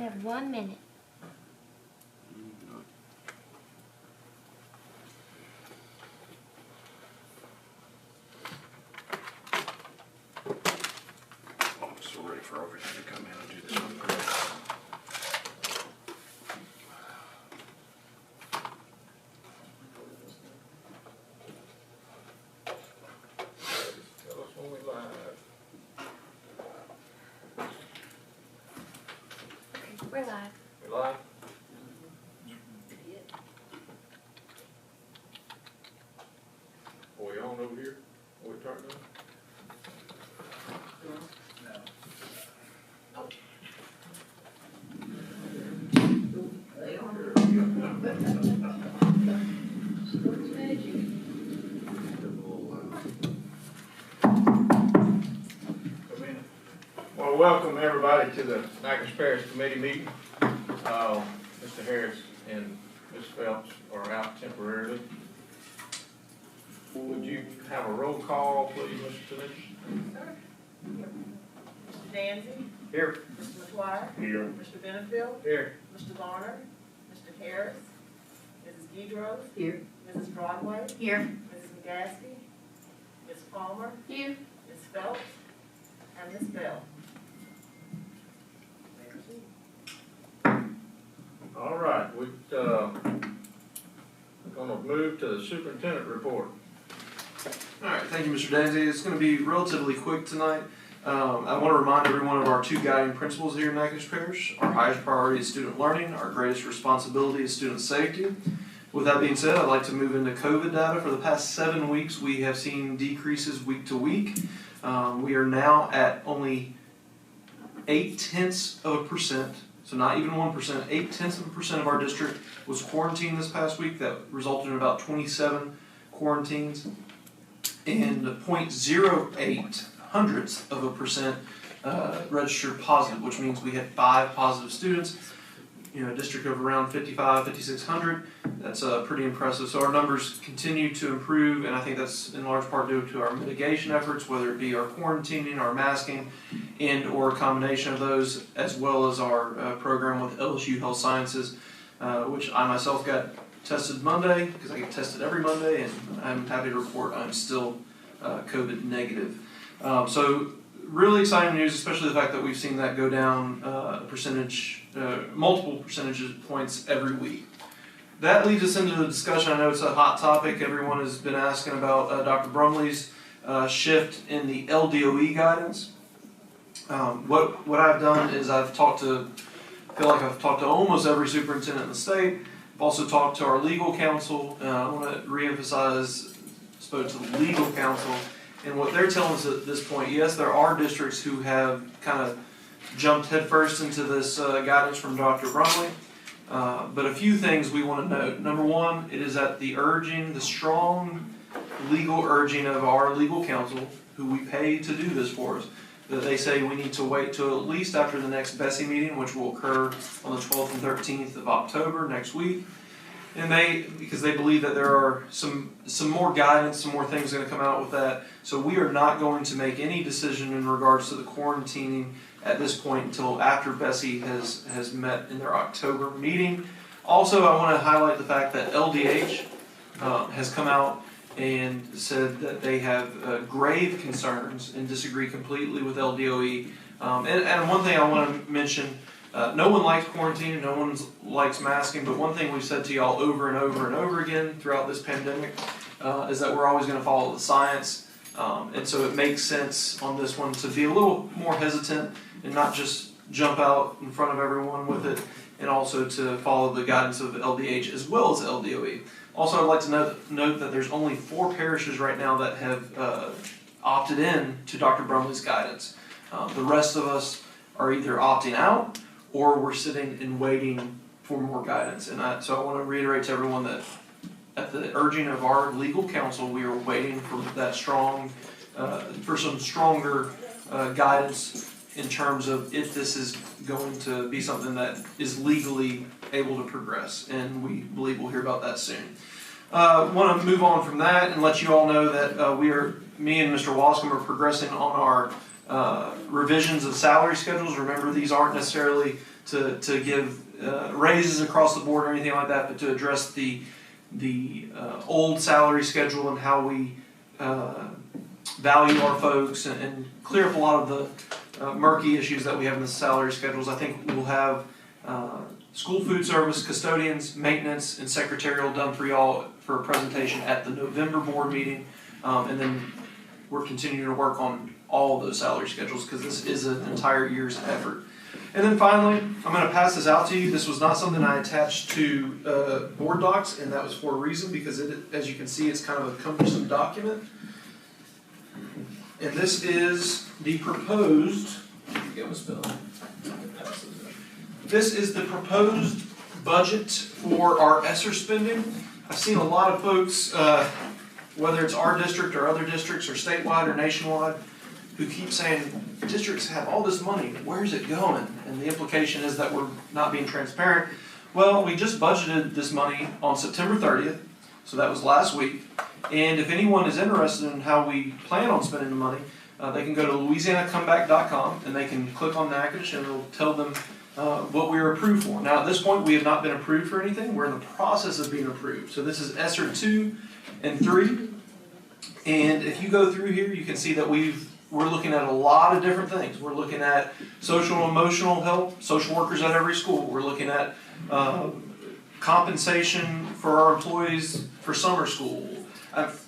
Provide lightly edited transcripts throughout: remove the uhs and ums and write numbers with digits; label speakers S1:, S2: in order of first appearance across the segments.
S1: have 1 minute.
S2: I'm so ready for everything to come in and do this one quick.
S3: Tell us when we live.
S1: Okay, we're live.
S3: We live? Are we on over here? Are we turning on? Well, welcome everybody to the Natchez Parish Committee meeting. Mr. Harris and Ms. Phelps are out temporarily. Would you have a roll call, please, Mr. Tanish?
S4: Mr. Danzy?
S3: Here.
S4: Mr. McGuire?
S3: Here.
S4: Mr. Benefield?
S3: Here.
S4: Mr. Varner? Mr. Harris? Mrs. Guidroz?
S1: Here.
S4: Mrs. Broadway?
S1: Here.
S4: Mrs. McGaskey? Ms. Palmer?
S1: Here.
S4: Ms. Phelps? And Ms. Bell.
S3: All right, we're gonna move to the superintendent report.
S5: All right, thank you, Mr. Danzy. It's going to be relatively quick tonight. I want to remind everyone of our two guiding principles here in Natchez Parish. Our highest priority is student learning. Our greatest responsibility is student safety. With that being said, I'd like to move into COVID data. For the past 7 weeks, we have seen decreases week to week. We are now at only 0.8%, so not even 1%, 0.8% of our district was quarantined this past week. That resulted in about 27 quarantines. And 0.08% registered positive, which means we had 5 positive students. You know, a district of around 5,600. That's pretty impressive. So our numbers continue to improve, and I think that's in large part due to our mitigation efforts, whether it be our quarantining, our masking, and or a combination of those, as well as our program with LSU Health Sciences, which I myself got tested Monday, because I get tested every Monday, and I'm happy to report I'm still COVID negative. So really exciting news, especially the fact that we've seen that go down multiple percentage points every week. That leads us into the discussion. I know it's a hot topic. Everyone has been asking about Dr. Brumley's shift in the LDOE guidance. What I've done is I feel like I've talked to almost every superintendent in the state. I've also talked to our legal counsel. I want to reemphasize, spoke to the legal counsel, and what they're telling us at this point, yes, there are districts who have kind of jumped headfirst into this guidance from Dr. Brumley, but a few things we want to note. Number one, it is at the strong legal urging of our legal counsel, who we pay to do this for us, that they say we need to wait till at least after the next Bessie meeting, which will occur on the 12th and 13th of October next week. And because they believe that there are some more guidance, some more things going to come out with that. So we are not going to make any decision in regards to the quarantining at this point until after Bessie has met in their October meeting. Also, I want to highlight the fact that LDH has come out and said that they have grave concerns and disagree completely with LDOE. And one thing I want to mention, no one likes quarantine, no one likes masking, but one thing we've said to y'all over and over and over again throughout this pandemic is that we're always going to follow the science. And so it makes sense on this one to be a little more hesitant and not just jump out in front of everyone with it, and also to follow the guidance of LDH as well as LDOE. Also, I'd like to note that there's only 4 parishes right now that have opted in to Dr. Brumley's guidance. The rest of us are either opting out or we're sitting and waiting for more guidance. And so I want to reiterate to everyone that at the urging of our legal counsel, we are waiting for that for some stronger guidance in terms of if this is going to be something that is legally able to progress. And we believe we'll hear about that soon. Want to move on from that and let you all know that me and Mr. Wascom are progressing on our revisions of salary schedules. Remember, these aren't necessarily to give raises across the board or anything like that, but to address the old salary schedule and how we value our folks and clear up a lot of the murky issues that we have in the salary schedules. I think we'll have school food service, custodians, maintenance, and secretarial done for y'all for a presentation at the November board meeting. And then we're continuing to work on all of those salary schedules because this is an entire year's effort. And then finally, I'm going to pass this out to you. This was not something I attached to board docs, and that was for a reason because, as you can see, it's kind of a cumbersome document. And this is the proposed, this is the proposed budget for our ESSER spending. I've seen a lot of folks, whether it's our district or other districts or statewide or nationwide, who keep saying, districts have all this money, where's it going? And the implication is that we're not being transparent. Well, we just budgeted this money on September 30th, so that was last week. And if anyone is interested in how we plan on spending the money, they can go to louisianacomeback.com and they can click on NACISH and it'll tell them what we were approved for. Now at this point we have not been approved for anything, we're in the process of being approved. So this is ESSER 2 and 3. And if you go through here, you can see that we're looking at a lot of different things. We're looking at social and emotional help, social workers at every school. We're looking at compensation for our employees for summer school.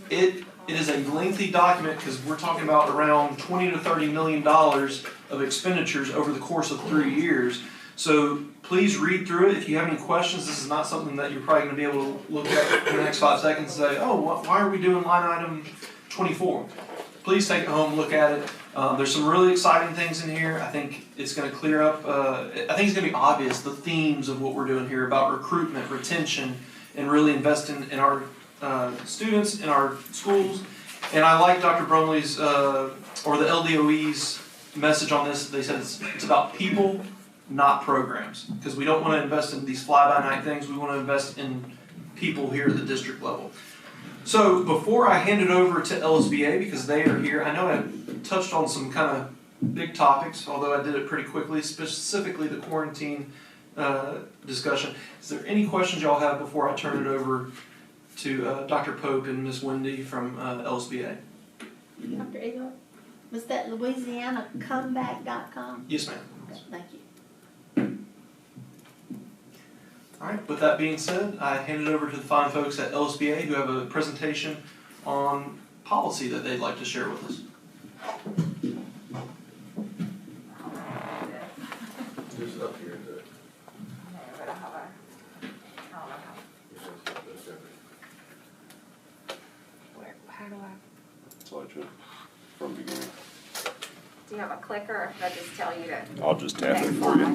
S5: It is a lengthy document because we're talking about around $20 to $30 million of expenditures over the course of 3 years. So please read through it. If you have any questions, this is not something that you're probably going to be able to look at in the next 5 seconds and say, oh, why are we doing line item 24? Please take it home, look at it. There's some really exciting things in here. I think it's going to clear up, I think it's going to be obvious the themes of what we're doing here about recruitment, retention, and really investing in our students in our schools. And I like Dr. Brumley's, or the LDOE's message on this. They said it's about people, not programs. Because we don't want to invest in these fly-by-night things. We want to invest in people here at the district level. So before I hand it over to LSBA, because they are here, I know I touched on some kind of big topics, although I did it pretty quickly, specifically the quarantine discussion. Is there any questions y'all have before I turn it over to Dr. Pope and Ms. Wendy from LSBA?
S1: Dr. Eagle, was that louisianacomeback.com?
S5: Yes, ma'am.
S1: Okay, thank you.
S5: All right, with that being said, I hand it over to the fine folks at LSBA who have a presentation on policy that they'd like to share with us.
S3: Just up here.
S4: How do I?
S2: Slideshow from beginning.
S4: Do you have a clicker or should I just tell you to?
S2: I'll just tap it for you.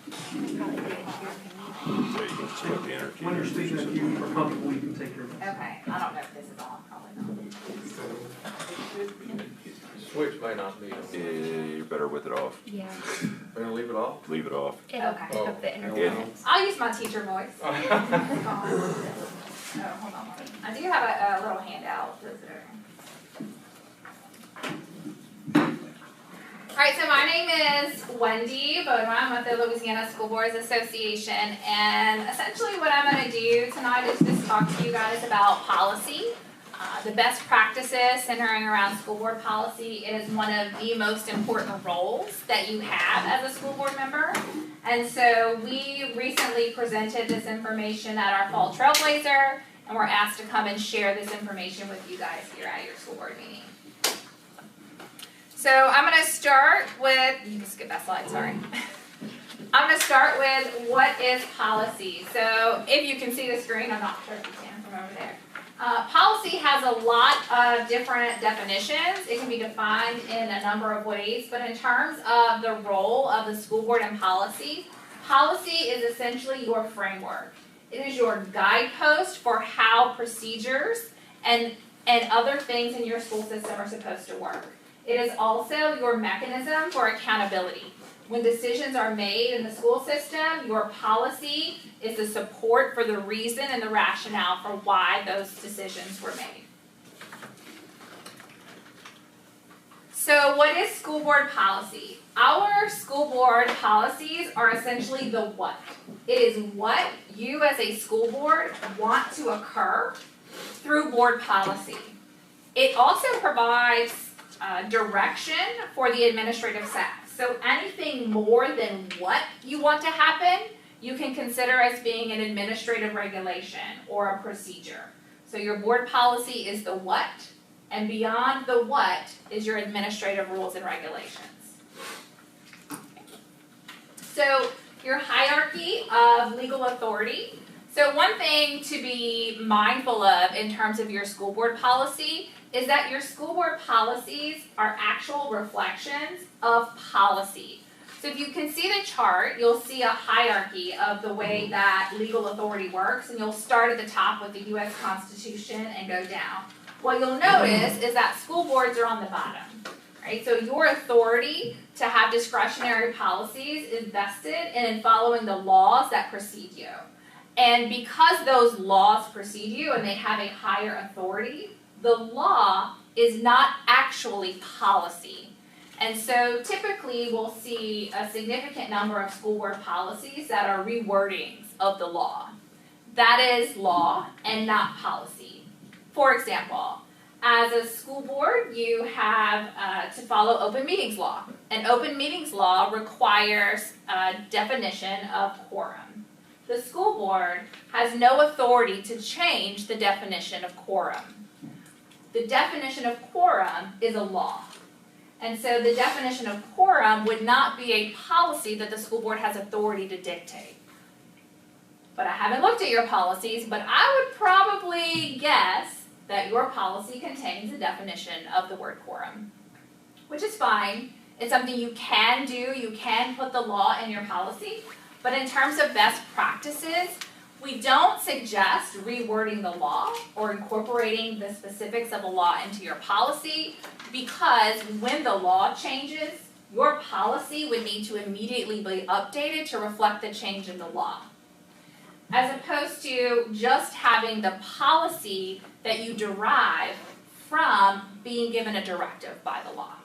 S2: So you can just hit the enter key.
S5: When you're speaking, if you are comfortable, you can take your notes.
S4: Okay, I don't know if this is on, probably not.
S3: Switch may not be.
S2: Yeah, you're better with it off.
S1: Yeah.
S3: We're gonna leave it off?
S2: Leave it off.
S1: It'll
S4: Okay.
S1: pick up the
S2: Yeah.
S1: interference.
S4: I'll use my teacher voice. Oh, hold on. I do have a little handout. Alright, so my name is Wendy Bodwin. I'm with the Louisiana School Boards Association, and essentially what I'm going to do tonight is just talk to you guys about policy. The best practices centering around school board policy. It is one of the most important roles that you have as a school board member. And so we recently presented this information at our Fall Trailblazer, and we're asked to come and share this information with you guys here at your school board meeting. So I'm going to start with, you can skip that slide, sorry. I'm going to start with what is policy. So if you can see the screen, I'm not sure if you can from over there. Policy has a lot of different definitions. It can be defined in a number of ways, but in terms of the role of the school board in policy, policy is essentially your framework. It is your guidepost for how procedures and other things in your school system are supposed to work. It is also your mechanism for accountability. When decisions are made in the school system, your policy is the support for the reason and the rationale for why those decisions were made. So what is school board policy? Our school board board policies are essentially the what. It is what you as a school board want to occur through board policy. It also provides direction for the administrative staff. So anything more than what you want to happen, you can consider as being an administrative regulation or a procedure. So your board policy is the what, and beyond the what is your administrative rules and regulations. So your hierarchy of legal authority. So one thing to be mindful of in terms of your school board policy is that your school board policies are actual reflections of policy. So if you can see the chart, you'll see a hierarchy of the way that legal authority works, and you'll start at the top with the U.S. Constitution and go down. What you'll notice is that school boards are on the bottom, right? So your authority to have discretionary policies is vested in following the laws that precede you. And because those laws precede you and they have a higher authority, the law is not actually policy. And so typically we'll see a significant number of school board policies that are rewordings of the law. That is law and not policy. For example, as a school board, you have to follow open meetings law. And open meetings law requires a definition of quorum. The school board has no authority to change the definition of quorum. The definition of quorum is a law. And so the definition of quorum would not be a policy that the school board has authority to dictate. But I haven't looked at your policies, but I would probably guess that your policy contains a definition of the word quorum, which is fine. It's something you can do. You can put the law in your policy. But in terms of best practices, we don't suggest rewording the law or incorporating the specifics of a law into your policy, because when the law changes, your policy would need to immediately be updated to reflect the change in the law, as opposed to just having the policy that you derive from being given a directive by the law.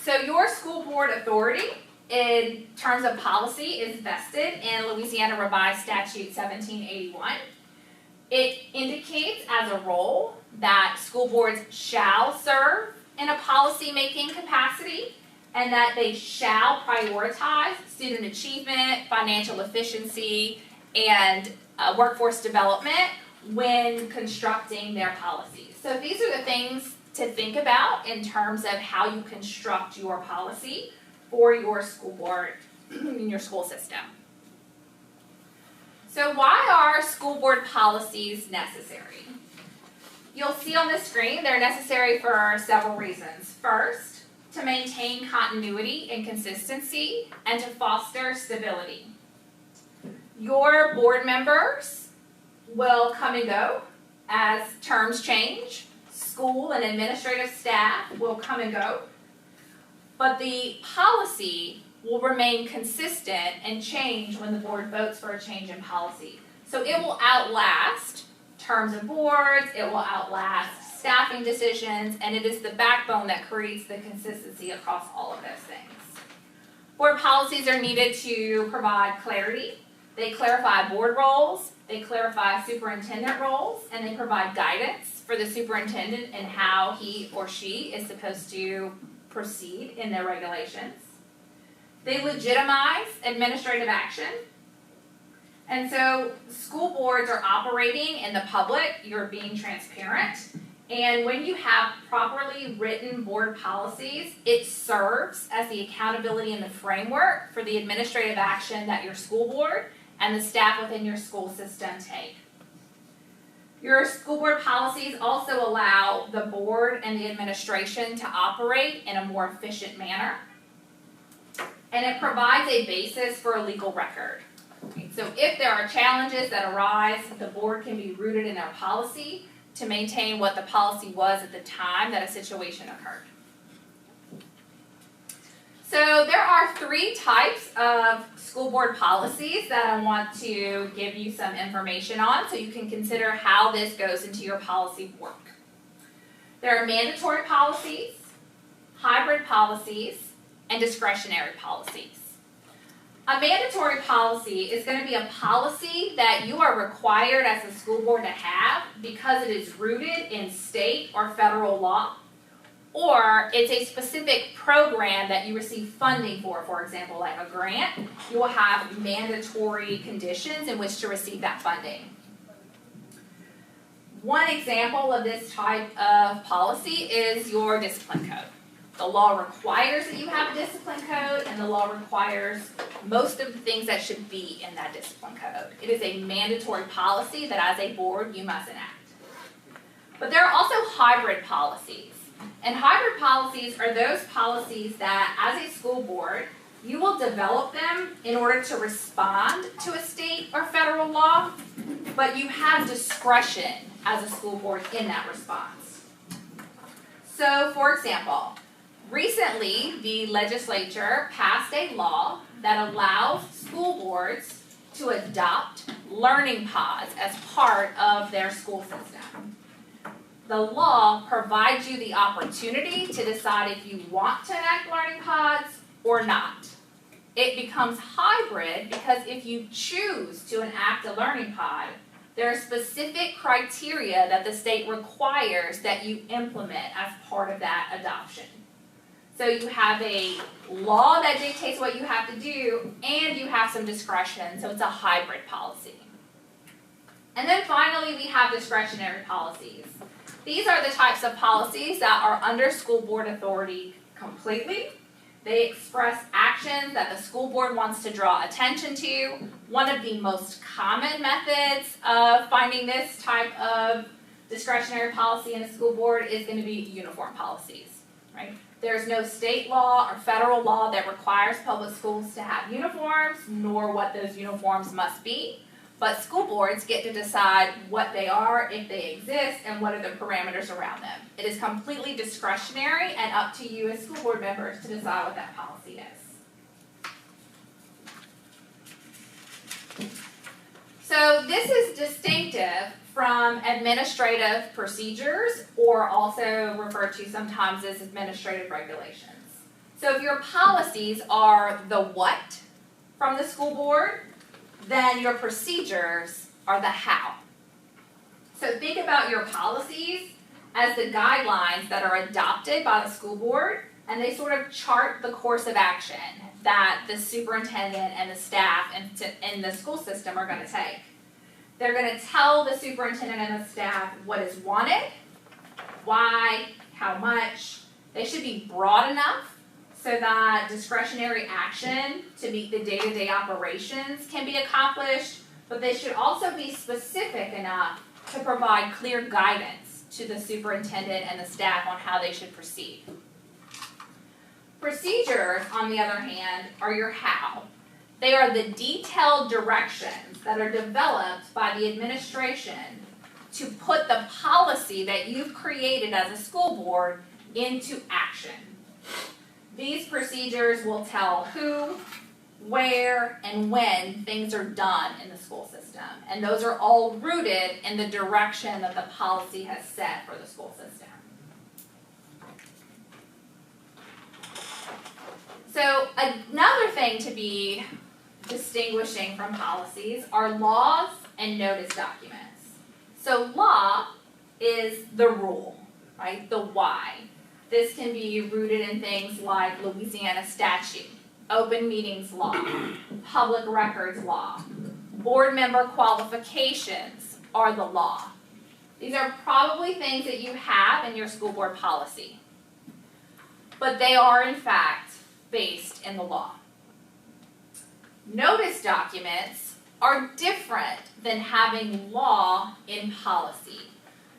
S4: So your school board authority in terms of policy is vested in Louisiana Revised Statute 1781. It indicates as a role that school boards shall serve in a policy-making capacity, and that they shall prioritize student achievement, financial efficiency, and workforce development when constructing their policies. So these are the things to think about in terms of how you construct your policy for your school board in your school system. So why are school board policies necessary? You'll see on the screen they're necessary for several reasons. First, to maintain continuity and consistency and to foster stability. Your board members will come and go as terms change. School and administrative staff will come and go. But the policy will remain consistent and change when the board votes for a change in policy. So it will outlast terms of boards, it will outlast staffing decisions, and it is the backbone that creates the consistency across all of those things. Board policies are needed to provide clarity. They clarify board roles, they clarify superintendent roles, and they provide guidance for the superintendent and how he or she is supposed to proceed in their regulations. They legitimize administrative action. And so school boards are operating in the public, you're being transparent, and when you have properly written board policies, it serves as the accountability and the framework for the administrative action that your school board and the staff within your school system take. Your school board policies also allow the board and the administration to operate in a more efficient manner. And it provides a basis for a legal record. So if there are challenges that arise, the board can be rooted in their policy to maintain what the policy was at the time that a situation occurred. So there are 3 types of school board policies that I want to give you some information on so you can consider how this goes into your policy work. There are mandatory policies, hybrid policies, and discretionary policies. A mandatory policy is going to be a policy that you are required as a school board to have because it is rooted in state or federal law, or it's a specific program that you receive funding for example, like a grant. You will have mandatory conditions in which to receive that funding. One example of this type of policy is your discipline code. The law requires that you have a discipline code, and the law requires most of the things that should be in that discipline code. It is a mandatory policy that as a board you must enact. But there are also hybrid policies. And hybrid policies are those policies that as a school board, you will develop them in order to respond to a state or federal law, but you have discretion as a school board in that response. So, for example, recently the legislature passed a law that allows school boards to adopt learning pods as part of their school system. The law provides you the opportunity to decide if you want to enact learning pods or not. It becomes hybrid because if you choose to enact a learning pod, there are specific criteria that the state requires that you implement as part of that adoption. So you have a law that dictates what you have to do, and you have some discretion, so it's a hybrid policy. And then finally, we have discretionary policies. These are the types of policies that are under school board authority completely. They express actions that the school board wants to draw attention to. One of the most common methods of finding this type of discretionary policy in a school board is going to be uniform policies, right? There's no state law or federal law that requires public schools to have uniforms, nor what those uniforms must be. But school boards get to decide what they are, if they exist, and what are the parameters around them. It is completely discretionary and up to you as school board members to decide what that policy is. So this is distinctive from administrative procedures, or also referred to sometimes as administrative regulations. So if your policies are the what from the school board, then your procedures are the how. So think about your policies as the guidelines that are adopted by the school board, and they sort of chart the course of action that the superintendent and the staff in the school system are going to take. They're going to tell the superintendent and the staff what is wanted, why, how much. They should be broad enough so that discretionary action to meet the day-to-day operations can be accomplished, but they should also be specific enough to provide clear guidance to the superintendent and the staff on how they should proceed. Procedures, on the other hand, are your how. They are the detailed directions that are developed by the administration to put the policy that you've created as a school board into action. These procedures will tell who, where, and when things are done in the school system. And those are all rooted in the direction that the policy has set for the school system. So another thing to be distinguishing from policies are laws and notice documents. So law is the rule, right? The why. This can be rooted in things like Louisiana statute, open meetings law, public records law. Board member qualifications are the law. These are probably things that you have in your school board policy, but they are in fact based in the law. Notice documents are different than having law in policy.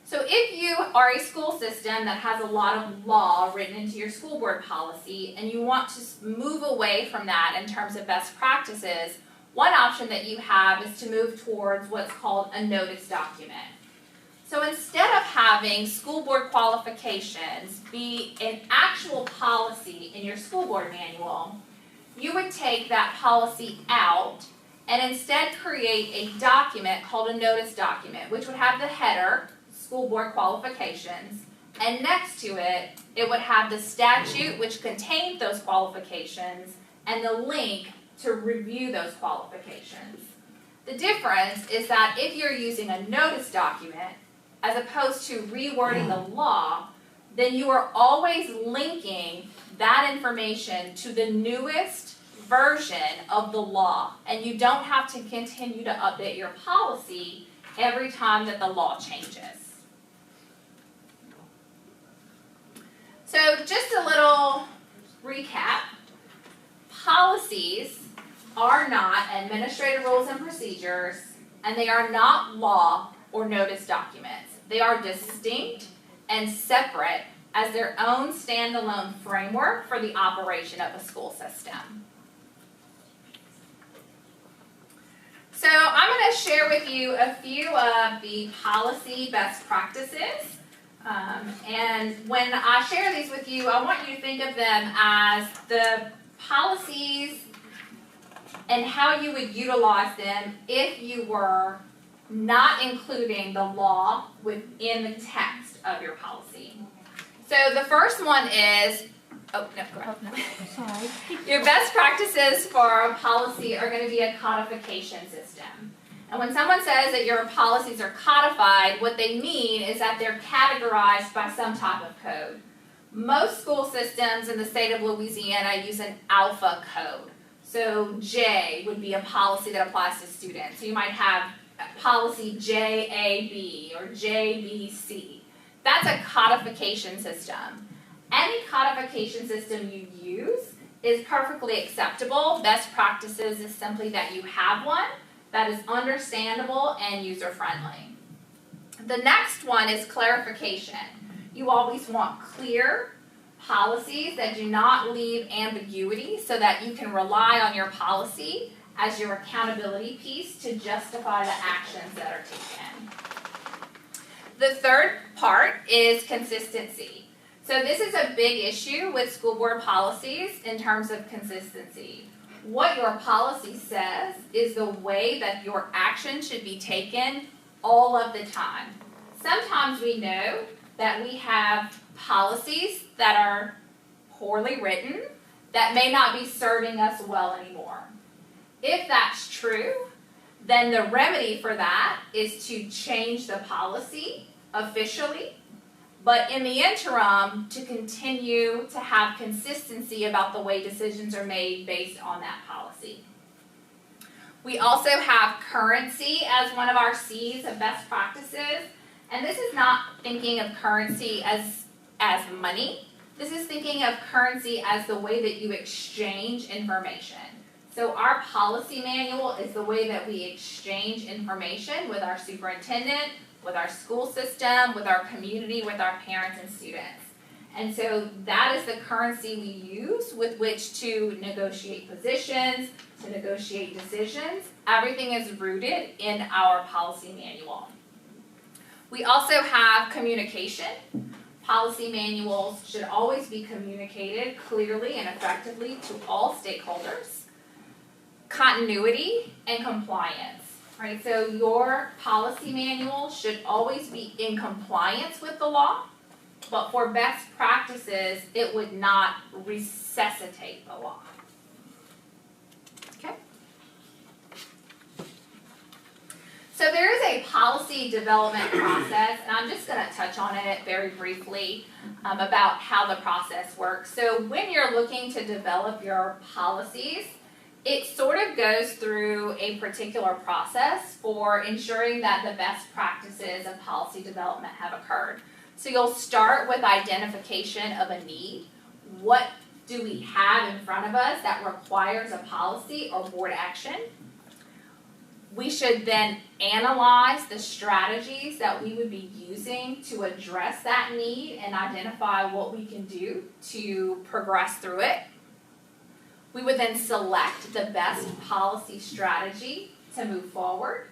S4: So if you are a school system that has a lot of law written into your school board policy and you want to move away from that in terms of best practices, one option that you have is to move towards what's called a notice document. So instead of having school board qualifications be an actual policy in your school board manual, you would take that policy out and instead create a document called a notice document, which would have the header, school board qualifications, and next to it, it would have the statute which contained those qualifications and the link to review those qualifications. The difference is that if you're using a notice document, as opposed to rewording the law, then you are always linking that information to the newest version of the law, and you don't have to continue to update your policy every time that the law changes. So just a little recap. Policies are not administrative rules and procedures, and they are not law or notice documents. They are distinct and separate as their own standalone framework for the operation of a school system. So I'm going to share with you a few of the policy best practices. And when I share these with you, I want you to think of them as the policies and how you would utilize them if you were not including the law within the text of your policy. So the first one is,
S1: Sorry.
S4: your best practices for a policy are going to be a codification system. And when someone says that your policies are codified, what they mean is that they're categorized by some type of code. Most school systems in the state of Louisiana use an alpha code. So J would be a policy that applies to students. So you might have policy JAB or JBC. That's a codification system. Any codification system you use is perfectly acceptable. Best practices is simply that you have one that is understandable and user-friendly. The next one is clarification. You always want clear policies that do not leave ambiguity so that you can rely on your policy as your accountability piece to justify the actions that are taken. The third part is consistency. So this is a big issue with school board policies in terms of consistency. What your policy says is the way that your action should be taken all of the time. Sometimes we know that we have policies that are poorly written that may not be serving us well anymore. If that's true, then the remedy for that is to change the policy officially, but in the interim, to continue to have consistency about the way decisions are made based on that policy. We also have currency as one of our C's of best practices, and this is not thinking of currency as money. This is thinking of currency as the way that you exchange information. So our policy manual is the way that we exchange information with our superintendent, with our school system, with our community, with our parents and students. And so that is the currency we use with which to negotiate positions, to negotiate decisions. Everything is rooted in our policy manual. We also have communication. Policy manuals should always be communicated clearly and effectively to all stakeholders. Continuity and compliance. Right, so your policy manual should always be in compliance with the law, but for best practices, it would not resuscitate the law. Okay? So there is a policy development process, and I'm just going to touch on it very briefly about how the process works. So when you're looking to develop your policies, it sort of goes through a particular process for ensuring that the best practices of policy development have occurred. So you'll start with identification of a need. What do we have in front of us that requires a policy or board action? We should then analyze the strategies that we would be using to address that need and identify what we can do to progress through it. We would then select the best policy strategy to move forward.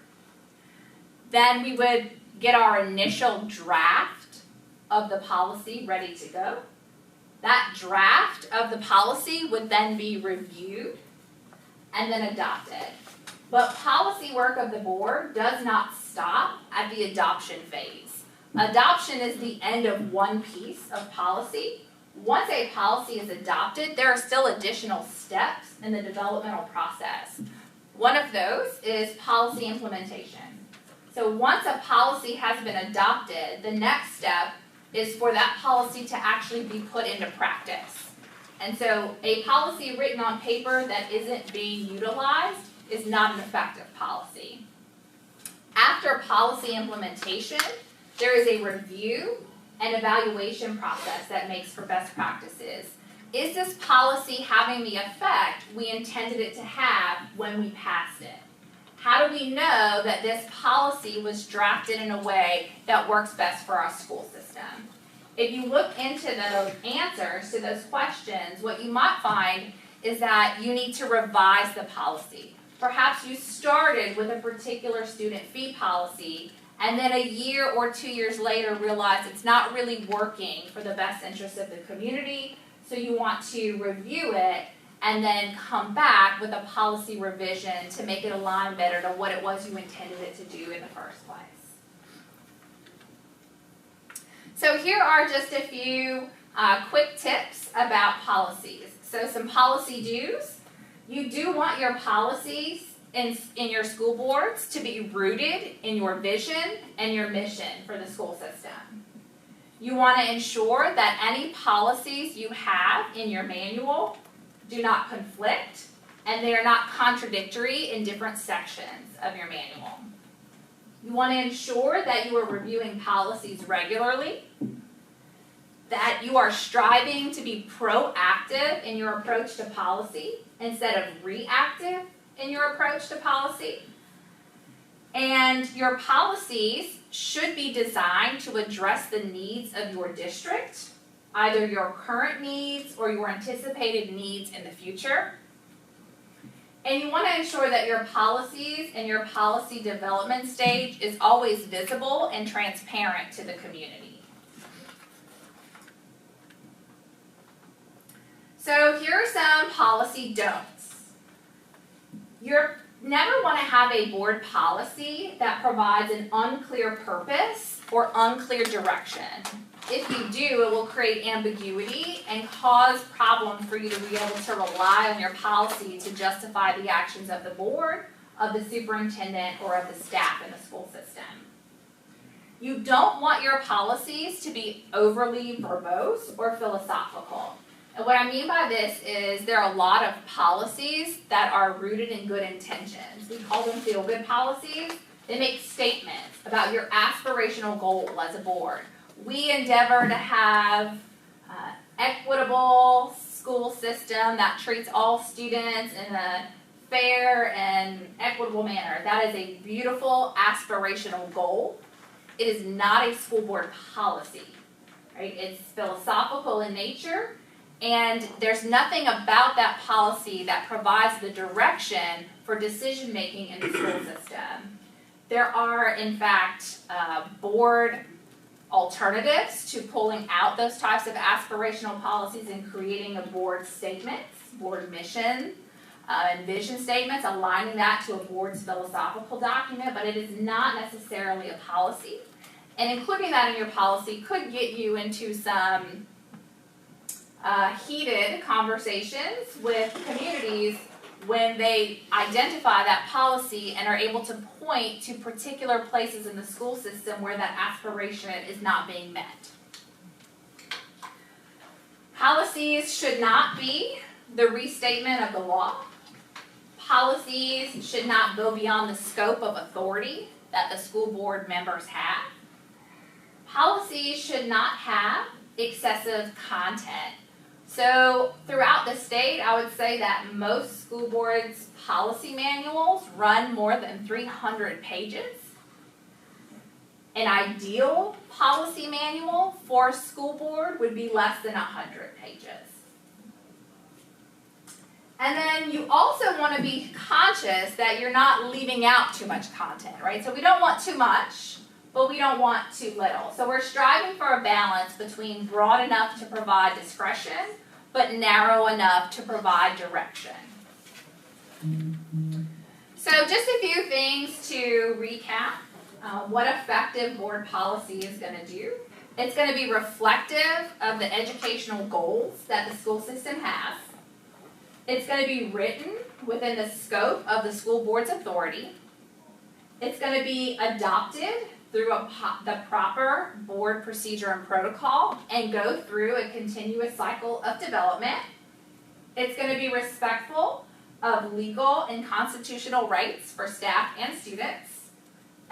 S4: Then we would get our initial draft of the policy ready to go. That draft of the policy would then be reviewed and then adopted. But policy work of the board does not stop at the adoption phase. Adoption is the end of one piece of policy. Once a policy is adopted, there are still additional steps in the developmental process. One of those is policy implementation. So once a policy has been adopted, the next step is for that policy to actually be put into practice. And so a policy written on paper that isn't being utilized is not an effective policy. After policy implementation, there is a review and evaluation process that makes for best practices. Is this policy having the effect we intended it to have when we passed it? How do we know that this policy was drafted in a way that works best for our school system? If you look into those answers to those questions, what you might find is that you need to revise the policy. Perhaps you started with a particular student fee policy and then a year or 2 years later realized it's not really working for the best interest of the community, so you want to review it and then come back with a policy revision to make it align better to what it was you intended it to do in the first place. So here are just a few quick tips about policies. So some policy do's. You do want your policies in your school boards to be rooted in your vision and your mission for the school system. You want to ensure that any policies you have in your manual do not conflict and they are not contradictory in different sections of your manual. You want to ensure that you are reviewing policies regularly, that you are striving to be proactive in your approach to policy instead of reactive in your approach to policy. And your policies should be designed to address the needs of your district, either your current needs or your anticipated needs in the future. And you want to ensure that your policies and your policy development stage is always visible and transparent to the community. So here are some policy don'ts. You never want to have a board policy that provides an unclear purpose or unclear direction. If you do, it will create ambiguity and cause problems for you to be able to rely on your policy to justify the actions of the board, of the superintendent, or of the staff in the school system. You don't want your policies to be overly verbose or philosophical. And what I mean by this is there are a lot of policies that are rooted in good intentions. We call them feel-good policies. They make statements about your aspirational goal as a board. We endeavor to have equitable school system that treats all students in a fair and equitable manner. That is a beautiful aspirational goal. It is not a school board policy, right? It's philosophical in nature, and there's nothing about that policy that provides the direction for decision making in the school system. There are, in fact, board alternatives to pulling out those types of aspirational policies and creating a board statements, board mission, and vision statements, aligning that to a board's philosophical document, but it is not necessarily a policy. And including that in your policy could get you into some heated conversations with communities when they identify that policy and are able to point to particular places in the school system where that aspiration is not being met. Policies should not be the restatement of the law. Policies should not go beyond the scope of authority that the school board members have. Policies should not have excessive content. So throughout the state, I would say that most school boards' policy manuals run more than 300 pages. An ideal policy manual for a school board would be less than 100 pages. And then you also want to be conscious that you're not leaving out too much content, right? So we don't want too much, but we don't want too little. So we're striving for a balance between broad enough to provide discretion, but narrow enough to provide direction. So just a few things to recap. what effective board policy is going to do. It's going to be reflective of the educational goals that the school system has. It's going to be written within the scope of the school board's authority. It's going to be adopted through the proper board procedure and protocol and go through a continuous cycle of development. It's going to be respectful of legal and constitutional rights for staff and students.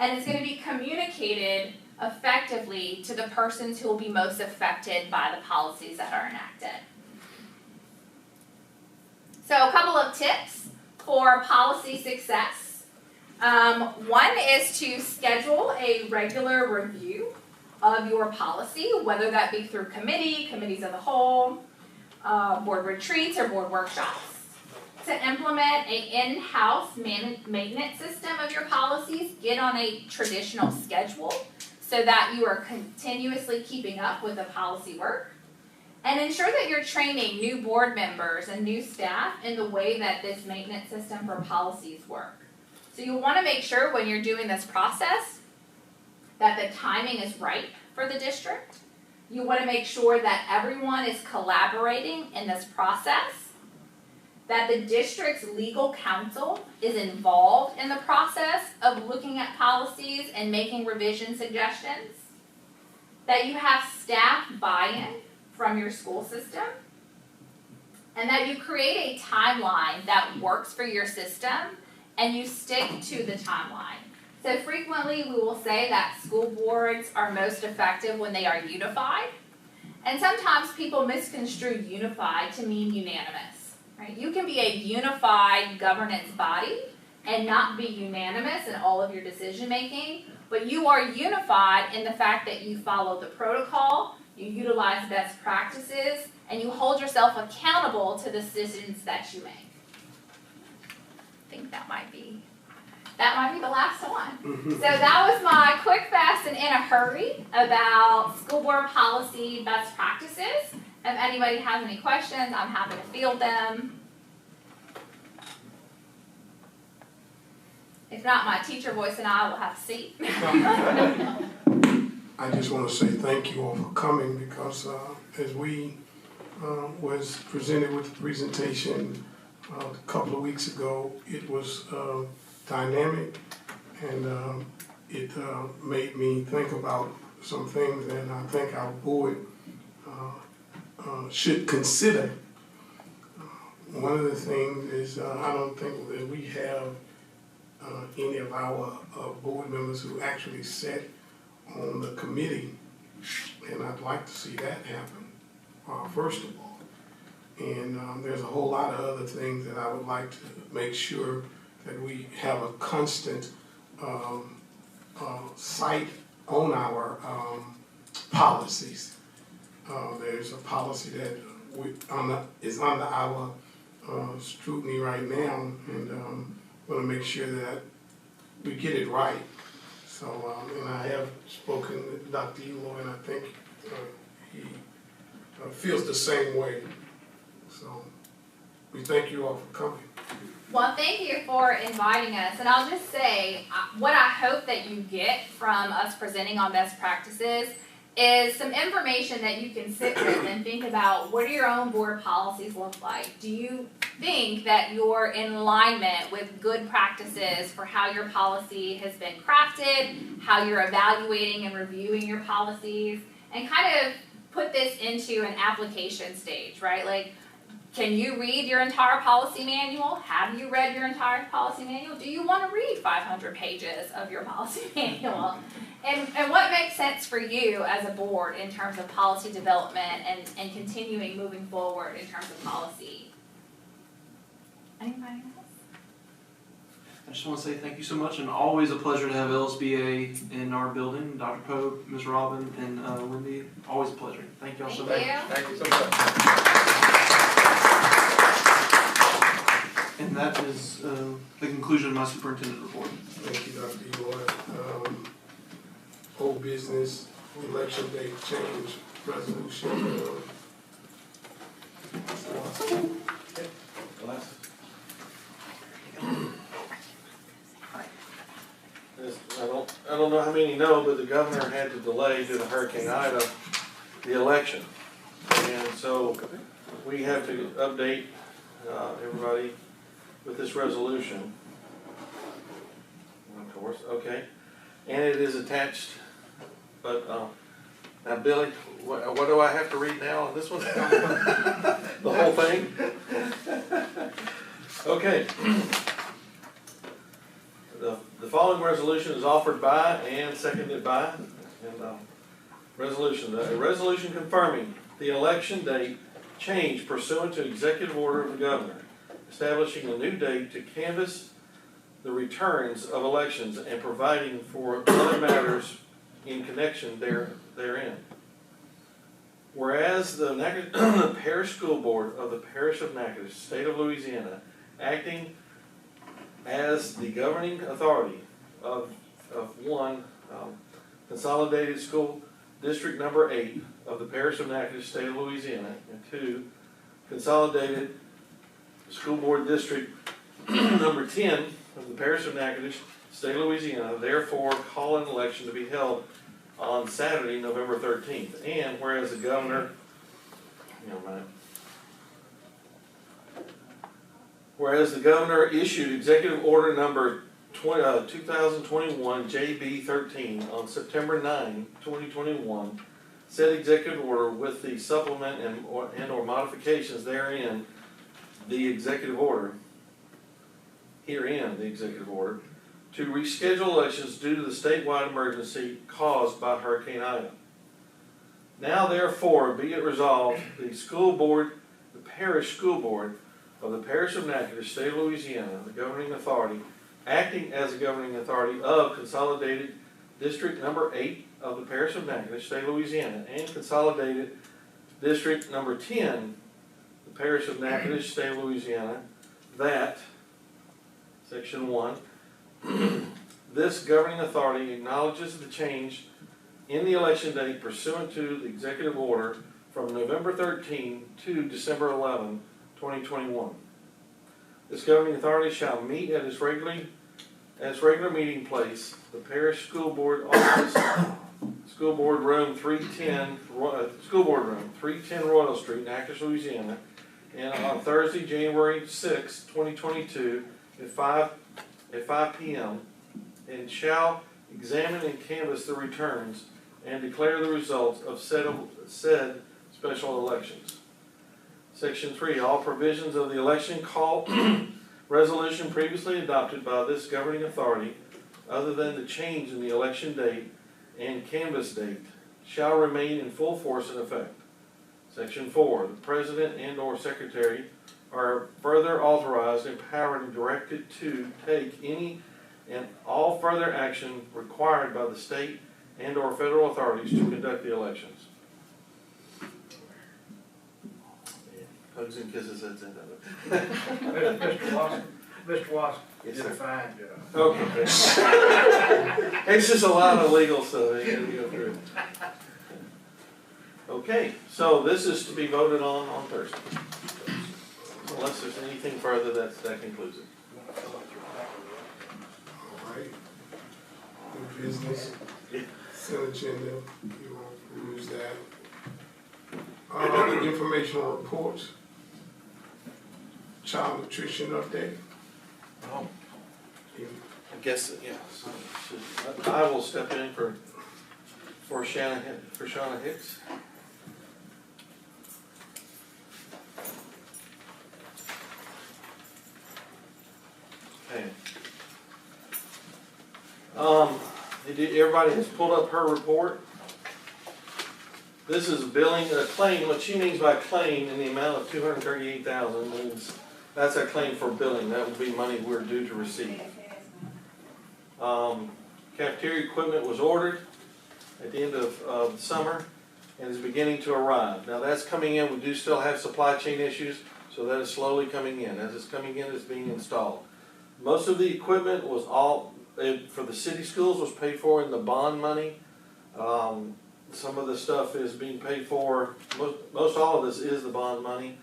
S4: And it's going to be communicated effectively to the persons who will be most affected by the policies that are enacted. So a couple of tips for policy success. One is to schedule a regular review of your policy, whether that be through committees of the whole, board retreats, or board workshops. To implement an in-house maintenance system of your policies, get on a traditional schedule so that you are continuously keeping up with the policy work. And ensure that you're training new board members and new staff in the way that this maintenance system for policies work. So you want to make sure when you're doing this process that the timing is right for the district. You want to make sure that everyone is collaborating in this process, that the district's legal counsel is involved in the process of looking at policies and making revision suggestions, that you have staff buy-in from your school system, and that you create a timeline that works for your system and you stick to the timeline. So frequently we will say that school boards are most effective when they are unified, and sometimes people misconstrue unified to mean unanimous. Right? You can be a unified governance body and not be unanimous in all of your decision making, but you are unified in the fact that you follow the protocol, you utilize best practices, and you hold yourself accountable to the decisions that you make. I think that might be the last one. So that was my quick, fast, and in a hurry about school board policy best practices. If anybody has any questions, I'm happy to field them. If not, my teacher voice and I will have a seat.
S6: I just want to say thank you all for coming, because as we was presented with the presentation a couple of weeks ago, it was dynamic, and it made me think about some things that I think our board should consider. One of the things is I don't think that we have any of our board members who actually sat on the committee, and I'd like to see that happen, first of all. And there's a whole lot of other things that I would like to make sure that we have a constant sight on our policies. There's a policy that is under our scrutiny right now, and want to make sure that we get it right. So, and I have spoken with Dr. Eloy, and I think he feels the same way. So, we thank you all for coming.
S4: Well, thank you for inviting us. And I'll just say, what I hope that you get from us presenting on best practices is some information that you can sit with and think about, what do your own board policies look like? Do you think that you're in alignment with good practices for how your policy has been crafted, how you're evaluating and reviewing your policies, and kind of put this into an application stage, right? Like, can you read your entire policy manual? Have you read your entire policy manual? Do you want to read 500 pages of your policy manual? And what makes sense for you as a board in terms of policy development and continuing moving forward in terms of policy? Anybody else?
S5: I just want to say thank you so much, and always a pleasure to have LSBA in our building. Dr. Pope, Ms. Robin, and Wendy, always a pleasure. Thank you all so much.
S3: Thank you so much.
S5: And that is the conclusion of my superintendent report.
S6: Thank you, Dr. Eloy. Whole business, election date change, resolution.
S3: I don't
S7: don't know how many know, but the governor had to delay due to Hurricane Ida the election. And so we have to update everybody with this resolution. Of course, okay. And it is attached, but now Billy, what do I have to read now on this one? The whole thing? Okay. The following resolution is offered by and seconded by, and a resolution confirming the election date change pursuant to executive order of the governor, establishing a new date to canvass the returns of elections and providing for other matters in connection therein. Whereas the Parish School Board of the Parish of Natchitoches, State of Louisiana, acting as the governing authority of one, Consolidated School District Number 8 of the Parish of Natchitoches, State of Louisiana, and 2, Consolidated School Board District Number 10 of the Parish of Natchitoches, State of Louisiana, therefore call an election to be held on Saturday, November 13th. And whereas the governor, whereas the governor issued Executive Order Number 2021 JB 13 on September 9, 2021, said executive order with the supplement and or modifications therein, the executive order, herein the executive order, to reschedule elections due to the statewide emergency caused by Hurricane Ida. Now therefore be it resolved, the school board, the parish school board of the Parish of Natchitoches, State of Louisiana, the governing authority, acting as the governing authority of Consolidated District Number 8 of the Parish of Natchitoches, State of Louisiana, and Consolidated District Number 10, the Parish of Natchitoches, State of Louisiana, that, Section 1, this governing authority acknowledges the change in the election date pursuant to the executive order from November 13 to December 11, 2021. This governing authority shall meet at its regular meeting place, the Parish School Board Office, School Board Room 310, School Board Room 310 Royal Street, Natchitoches, Louisiana, and on Thursday, January 6, 2022, at 5 p.m., and shall examine and canvass the returns and declare the results of said special elections. Section 3, all provisions of the election call resolution previously adopted by this governing authority, other than the change in the election date and canvass date, shall remain in full force and effect. Section 4, the President and or Secretary are further authorized, empowered, and directed to take any and all further action required by the state and or federal authorities to conduct the elections. Hugs and kisses, that's it.
S3: Mr. Watson
S7: Yes,
S3: did a
S7: sir.
S3: fine job.
S7: Okay. It's just a lot of legal stuff you gotta go through. Okay, so this is to be voted on Thursday. Unless there's anything further, that concludes it.
S6: All right. New business, consent agenda, you want to use that. Informational reports, child nutrition update.
S7: Oh, I guess, yeah. So, I will step in for Shauna Hicks. Okay. Everybody has pulled up her report. This is billing a claim. What she means by claim in the amount of $238,000 means that's a claim for billing. That would be money we're due to receive. Cafeteria equipment was ordered at the end of the summer and is beginning to arrive. Now that's coming in. We do still have supply chain issues, so that is slowly coming in. As it's coming in, it's being installed. Most of the equipment was all for the city schools was paid for in the bond money. Some of the stuff is being paid for, most all of this is the bond money.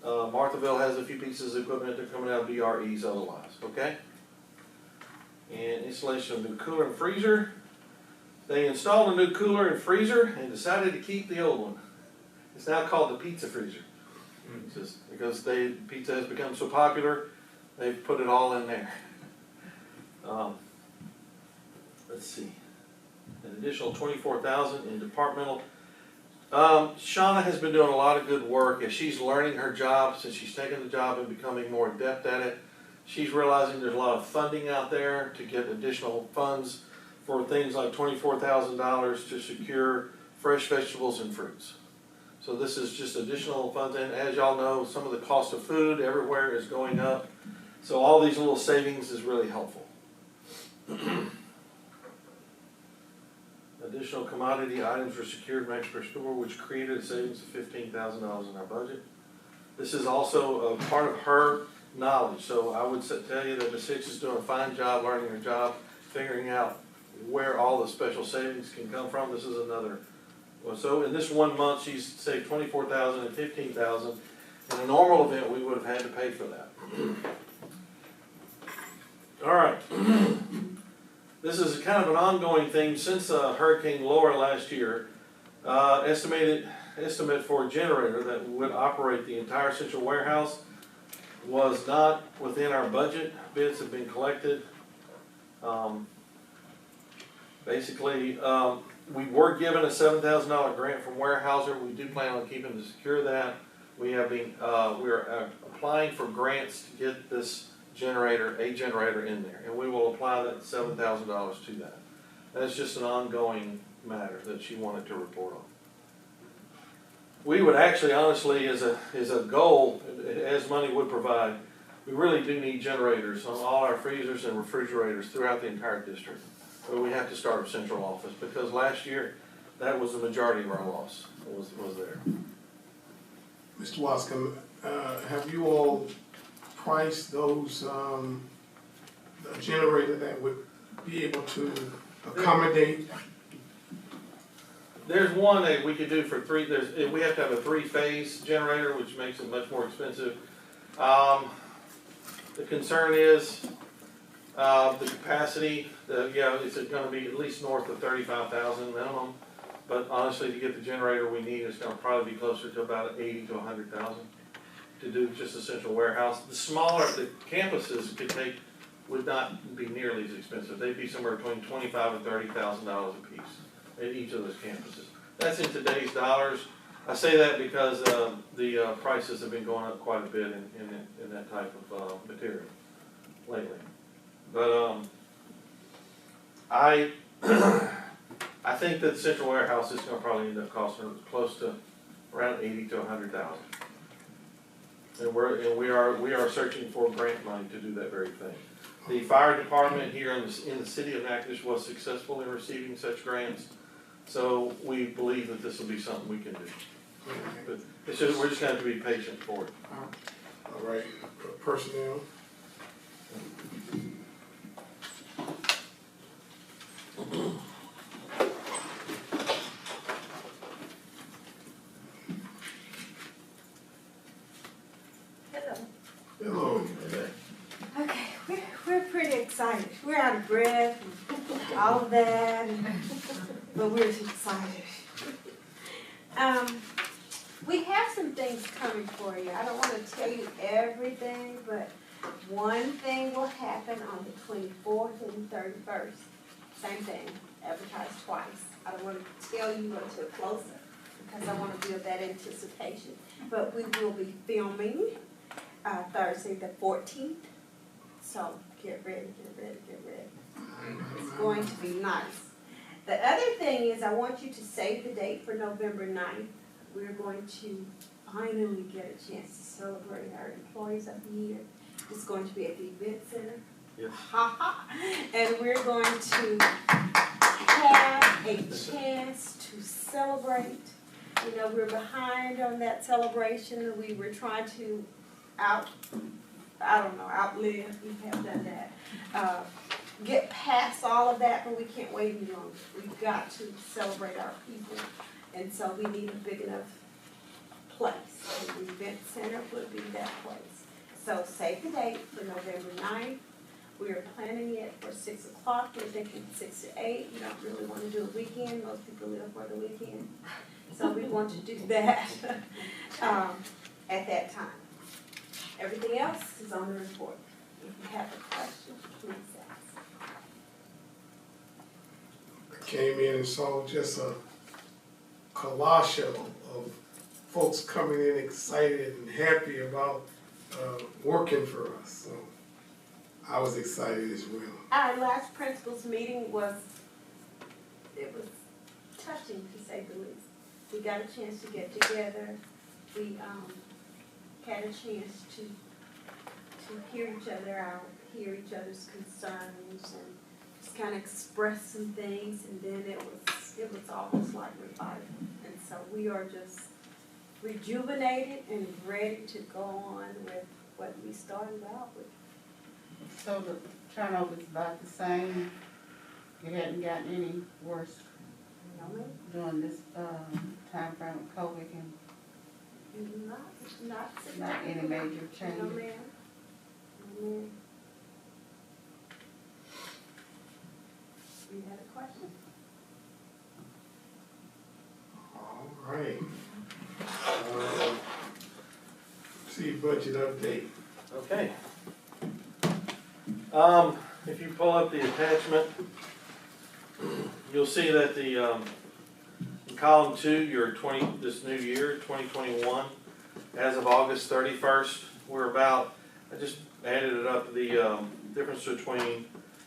S7: Marthaville has a few pieces of equipment that are coming out of BREs otherwise, okay? And installation of the cooler and freezer, They installed a new cooler and freezer and decided to keep the old one. It's now called the pizza freezer. It's just because pizza has become so popular, they've put it all in there. Let's see, an additional $24,000 in departmental. Shauna has been doing a lot of good work as she's learning her job, since she's taken the job and becoming more adept at it. She's realizing there's a lot of funding out there to get additional funds for things like $24,000 to secure fresh vegetables and fruits. So this is just additional funds, and as y'all know, some of the cost of food everywhere is going up. So all these little savings is really helpful. Additional commodity items were secured from expert store, which created a savings of $15,000 in our budget. This is also a part of her knowledge. So I would tell you that Ms. Hicks is doing a fine job learning her job, figuring out where all the special savings can come from. This is another. So in this 1 month, she's saved $24,000 and $15,000. In a normal event, we would have had to pay for that. All right. This is kind of an ongoing thing since Hurricane Laura last year. Estimate for a generator that would operate the entire central warehouse was not within our budget. Bids have been collected. Basically, we were given a $7,000 grant from Weyerhaeuser. We do plan on keeping to secure that. We have been we're applying for grants to get this a generator in there, and we will apply that $7,000 to that. That's just an ongoing matter that she wanted to report on. We would actually, honestly, as a goal, as money would provide, we really do need generators on all our freezers and refrigerators throughout the entire district. But we have to start a central office, because last year that was the majority of our loss was there.
S6: Mr. Wascom, have you all priced those, the generator that would be able to accommodate?
S7: There's one that we could do for three. We have to have a 3-phase generator, which makes it much more expensive. The concern is the capacity. It's going to be at least north of 35,000 minimum. But honestly, to get the generator we need, it's going to probably be closer to about 80 to 100,000 to do just a central warehouse. The smaller the campuses would not be nearly as expensive. They'd be somewhere between $25,000 and $30,000 a piece at each of those campuses. That's in today's dollars. I say that because the prices have been going up quite a bit in that type of material lately. But I think that the central warehouse is going to probably end up costing close to around 80 to 100,000. And we are searching for grant money to do that very thing. The fire department here in the city of Natchitoches was successful in receiving such grants, so we believe that this will be something we can do. But we're just going to have to be patient for it.
S6: All right, personnel. Hello.
S8: Okay, we're pretty excited. We're out of breath and all of that, but we're excited. We have some things coming for you. I don't want to tell you everything, but one thing will happen on the 24th and 31st. Same thing, advertised twice. I don't want to tell you until closer, because I want to build that anticipation. But we will be filming Thursday the 14th. So get ready. It's going to be nice. The other thing is I want you to save the date for November 9th. We're going to finally get a chance to celebrate our Employees of the Year. It's going to be at the Event Center.
S7: Yes.
S8: And we're going to have a chance to celebrate. You know, we're behind on that celebration. We were trying to outlive, we have done that. Get past all of that, but we can't wait any longer. We've got to celebrate our people. And so we need a big enough place. And the Event Center would be that place. So save the date for November 9th. We are planning it for 6 o'clock, we're thinking 6 to 8, we don't really want to do a weekend, most people live for the weekend. So we want to do that, at that time. Everything else is on the report. If you have a question, please ask.
S6: I came in and saw just a collage of folks coming in excited and happy about working for us. So I was excited as well.
S8: Our last principals meeting it was touching, to say the least. We got a chance to get together, we, had a chance to hear each other out, hear each other's concerns, and just kind of express some things, and then it was almost like revival. And so we are just rejuvenated and ready to go on with what we started out with.
S9: So the turnover's about the same, it hadn't gotten any worse
S8: You know,
S9: during this, time frame of COVID and
S8: not
S9: not any major
S8: No,
S9: changes?
S8: ma'am. No, ma'am. You had a question?
S6: All right. See budget update.
S7: Okay. If you pull up the attachment, you'll see that the, in column 2, your this new year, 2021, as of August 31st, we're about, I just added it up, the difference between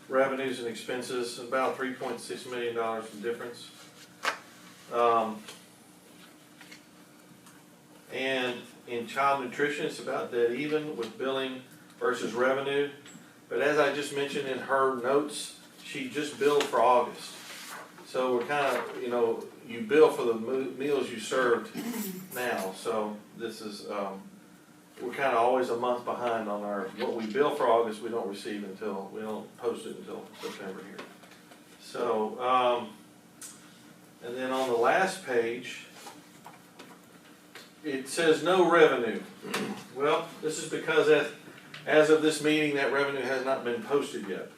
S7: revenues and expenses, about $3.6 million in difference. And in child nutrition, it's about dead even with billing versus revenue. But as I just mentioned in her notes, she just billed for August. So we're kind of, you bill for the meals you served now. So this is, we're kind of always a month behind on what we bill for August, we don't receive until, we don't post it until September here. So, and then on the last page, it says no revenue. Well, this is because as of this meeting, that revenue has not been posted yet.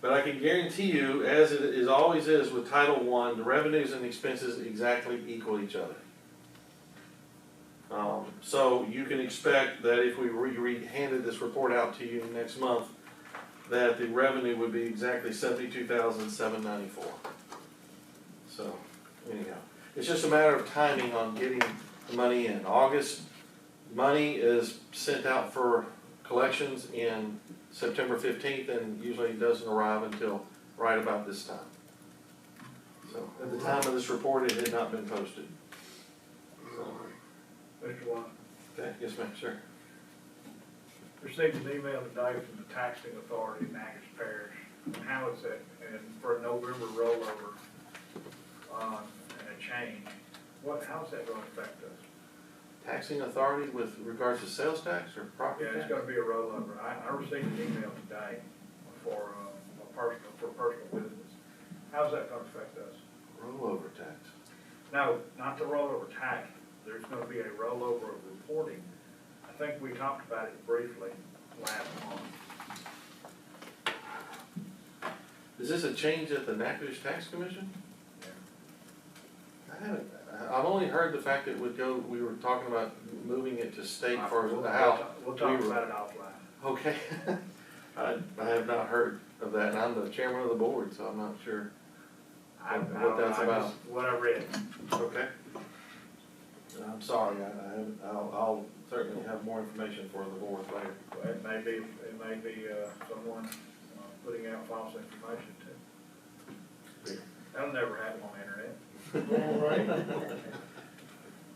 S7: But I can guarantee you, as it is always is with Title I, the revenues and expenses exactly equal each other. So you can expect that if we handed this report out to you next month, that the revenue would be exactly $72,794. So anyhow, it's just a matter of timing on getting the money in. August, money is sent out for collections in September 15th, and usually it doesn't arrive until right about this time. So at the time of this report, it had not been posted.
S10: Mr. Watt,
S7: Okay, yes ma'am, sure.
S10: received an email today from the taxing authority in Nagus Parish, and how is that, and for a November rollover, and a change, how's that gonna affect us?
S7: Taxing authority with regards to sales tax or property
S10: Yeah,
S7: tax?
S10: it's gonna be a rollover. I received an email today for, personal business. How's that gonna affect us?
S7: Rollover tax.
S10: No, not the rollover tax. There's gonna be a rollover of reporting. I think we talked about it briefly last month.
S7: Is this a change at the Natchitoches Tax Commission? I've only heard the fact that we were talking about moving it to state for the house.
S10: We'll talk about it offline.
S7: Okay. I have not heard of that, and I'm the chairman of the board, so I'm not sure what that's about.
S10: What I read.
S7: Okay. I'm sorry, I'll certainly have more information for the board later.
S10: Well, it may be someone putting out false information too. That'll never happen on the internet.
S6: All right.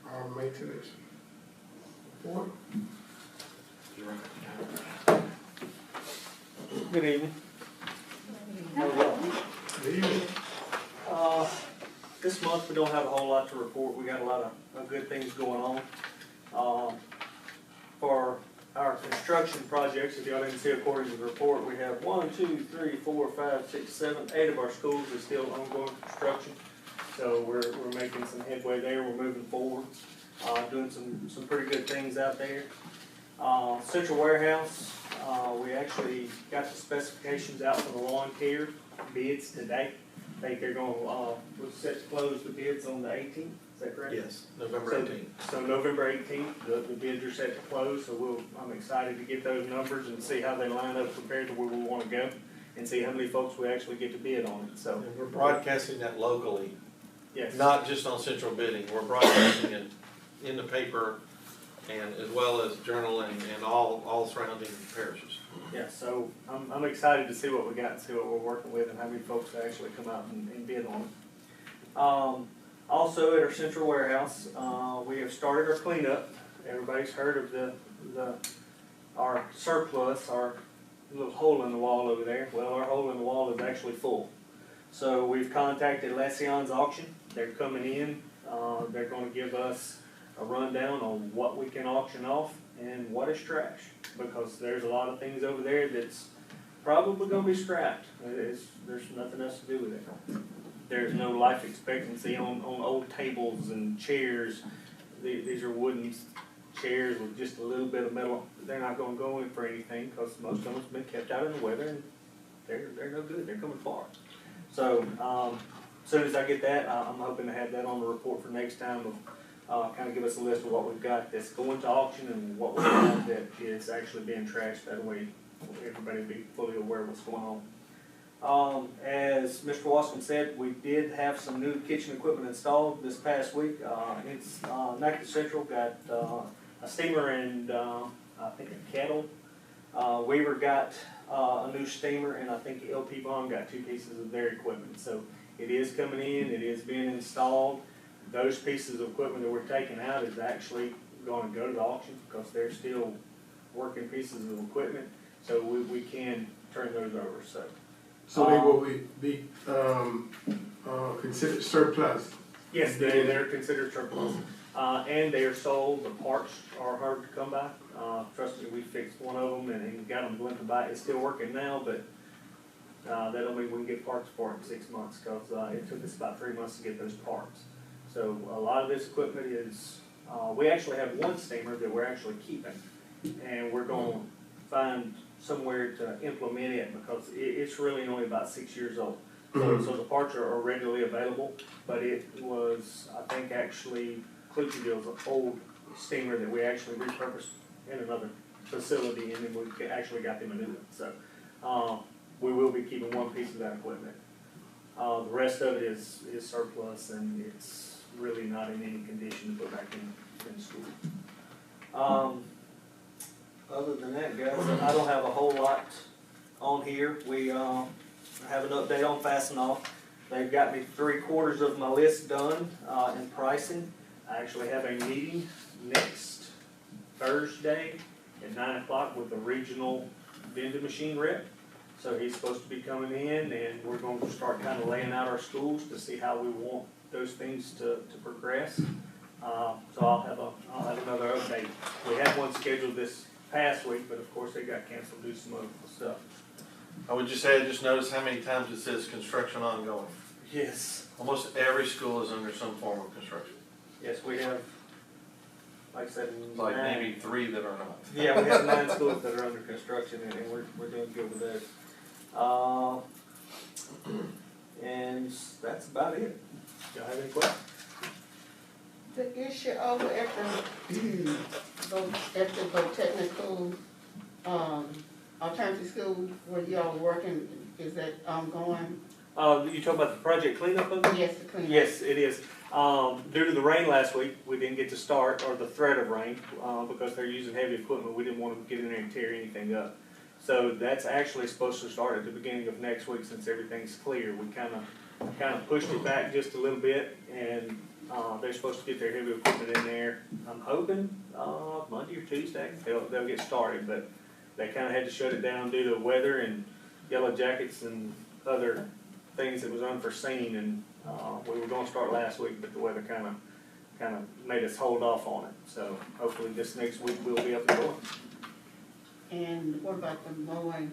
S6: Our maintenance report.
S11: Good evening.
S6: Good evening.
S11: This month we don't have a whole lot to report. We got a lot of good things going on. For our construction projects, if y'all didn't see according to the report, we have 1, 2, 3, 4, 5, 6, 7, 8 of our schools is still ongoing construction. So we're making some headway there. We're moving forward, doing some pretty good things out there. Central Warehouse, We actually got the specifications out for the lawn care bids today. I think they're gonna, we're set to close the bids on the 18th, is that correct?
S7: Yes, November 18th.
S11: So November 18th, the bids are set to close, so I'm excited to get those numbers and see how they line up compared to where we wanna go, and see how many folks we actually get to bid on it, so.
S7: And we're broadcasting that locally,
S11: Yes.
S7: not just on central bidding. We're broadcasting it in the paper and as well as Journal and all surrounding parishes.
S11: Yeah, so I'm excited to see what we got and see what we're working with and how many folks actually come out and bid on it. Also at our central warehouse, we have started our cleanup. Everybody's heard of our surplus, our little hole in the wall over there. Well, our hole in the wall is actually full. So we've contacted Lassion's Auction. They're coming in. They're gonna give us a rundown on what we can auction off and what is trash. Because there's a lot of things over there that's probably gonna be scrapped. There's nothing else to do with it. There's no life expectancy on old tables and chairs. These are wooden chairs with just a little bit of metal. They're not gonna go in for anything because most of them's been kept out in the weather and they're no good. They're coming far. So, as soon as I get that, I'm hoping to have that on the report for next time of, kind of give us a list of what we've got that's going to auction and what we've got that is actually being trashed. That way everybody will be fully aware of what's going on. As Mr. Wasson said, we did have some new kitchen equipment installed this past week. It's, Natchez Central got, a steamer and, I think a kettle. Weaver got, a new steamer, and I think LP Bond got 2 pieces of their equipment. So it is coming in, it is being installed. Those pieces of equipment that we're taking out is actually gonna go to the auction because they're still working pieces of equipment. So we can turn those over, so.
S6: So they will be considered surplus?
S11: Yes, they're considered surplus. And they are sold, the parts are hard to come by. Trust me, we fixed one of them and got them limping by. It's still working now, but that don't mean we can get parts for it in 6 months, because it took us about 3 months to get those parts. So a lot of this equipment is, we actually have one steamer that we're actually keeping, and we're gonna find somewhere to implement it, because it's really only about 6 years old. So the parts are readily available, but it was, I think, actually Cleachville's old steamer that we actually repurposed in another facility, and then we actually got them a new one. So we will be keeping one piece of that equipment. The rest of it is surplus, and it's really not in any condition to put back in school. Other than that, guys, I don't have a whole lot on here. We have an update on Fastenal. They've got me 3/4 of my list done in pricing. I actually have a meeting next Thursday at 9 o'clock with the regional vending machine rep. So he's supposed to be coming in, and we're going to start kind of laying out our schools to see how we want those things to progress. So I'll have another update. We had one scheduled this past week, but of course they got canceled due to some other stuff.
S7: I would just say, I just noticed how many times it says construction ongoing.
S11: Yes.
S7: Almost every school is under some form of construction.
S11: Yes, we have, like I said,
S7: Like
S11: 9.
S7: maybe 3 that are not.
S11: Yeah, we have 9 schools that are under construction, and we're doing good with those. And that's about it. Y'all have any questions?
S9: The issue over at the Botechnical, alternative school where y'all working, is that ongoing?
S11: You talking about the project cleanup of it?
S9: Yes, the cleanup.
S11: Yes, it is. Due to the rain last week, we didn't get to start, or the threat of rain, because they're using heavy equipment. We didn't want to get in there and tear anything up. So that's actually supposed to start at the beginning of next week, since everything's clear. We kind of pushed it back just a little bit, and they're supposed to get their heavy equipment in there. I'm hoping Monday or Tuesday they'll get started, but they kind of had to shut it down due to weather and yellow jackets and other things that was unforeseen. And we were going to start last week, but the weather kind of made us hold off on it. So hopefully this next week we'll be up and going.
S9: And what about the mowing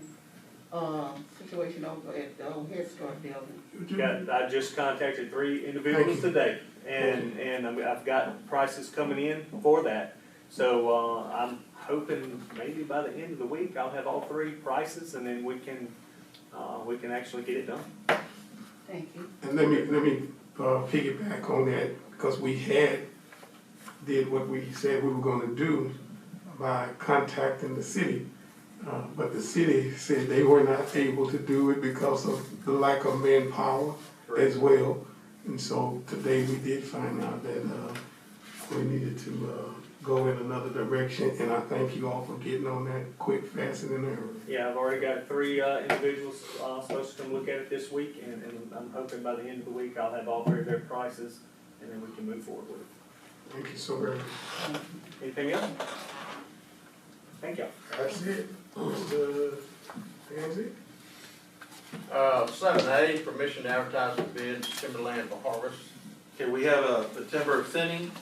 S9: situation over at the old Head Start building?
S11: I just contacted 3 individuals today, and I've got prices coming in for that. So I'm hoping maybe by the end of the week, I'll have all three prices, and then we can actually get it done.
S9: Thank you.
S6: And let me piggyback on that, because we did what we said we were gonna do by contacting the city. But the city said they were not able to do it because of the lack of manpower as well. And so today we did find out that we needed to go in another direction, and I thank you all for getting on that quick, fast, and in a hurry.
S11: Yeah, I've already got three individuals supposed to come look at it this week, and I'm hoping by the end of the week I'll have all three of their prices, and then we can move forward with it.
S6: Thank you so very much.
S11: Anything else? Thank you.
S6: That's it. That's it.
S3: 7A, permission to advertise for bids, timberland for harvest.
S7: Okay, we have the timber thinning.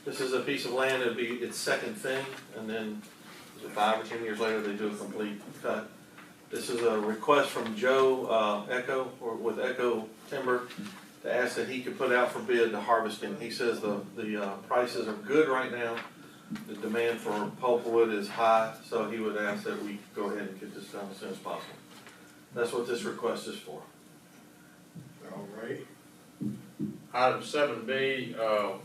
S7: This is a piece of land, it's second thinning, and then 5 or 10 years later, they do a complete cut. This is a request from Joe Echo, or with Echo Timber, to ask that he could put out for bid the harvesting. He says the prices are good right now. The demand for pulpwood is high, so he would ask that we go ahead and get this done as soon as possible. That's what this request is for.
S6: All right.
S3: Item 7B, as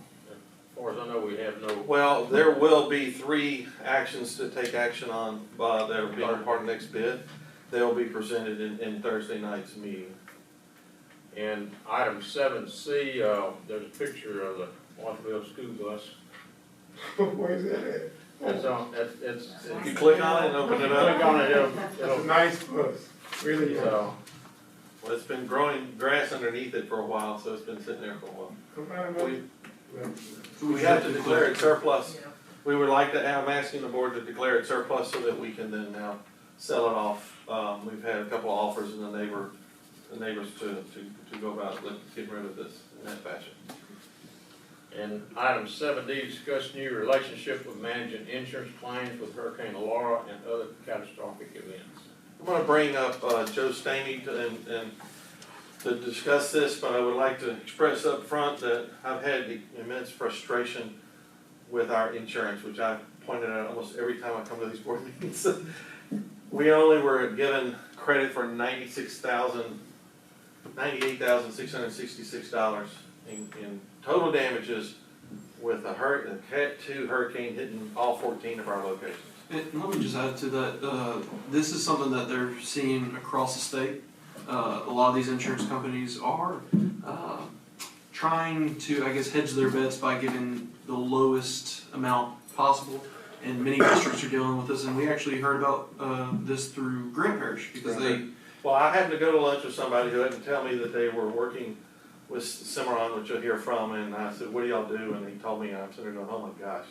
S3: far as I know, we have no.
S7: Well, there will be 3 actions to take action on that are being part of the next bid. They'll be presented in Thursday night's meeting.
S3: And item 7C, there's a picture of the Waterville school bus.
S6: Where's that at?
S3: It's on, it's.
S7: If you click on it and open it up.
S3: Click on it,
S6: It's a nice bus, really nice.
S3: So,
S7: Well, it's been growing grass underneath it for a while, so it's been sitting there for a while. We have to declare it surplus. We would like to, I'm asking the board to declare it surplus so that we can then now sell it off. We've had a couple of offers in the neighbors to go about getting rid of this in that fashion.
S3: and item 7D, discuss new relationship with managing insurance claims with Hurricane Laura and other catastrophic events.
S7: I'm going to bring up Joe Stamey to discuss this, but I would like to express up front that I've had immense frustration with our insurance, which I've pointed out almost every time I come to these board meetings. We only were given credit for $98,666 in total damages with a Cat 2 hurricane hitting all 14 of our locations.
S5: And let me just add to that, this is something that they're seeing across the state. A lot of these insurance companies are trying to, I guess, hedge their bets by giving the lowest amount possible. And many districts are dealing with this, and we actually heard about this through Grant Parish, because
S7: Well, I happened to go to lunch with somebody who had to tell me that they were working with Cimarron, which you'll hear from, and I said, what do y'all do? And he told me, I'm sitting there going, oh my gosh,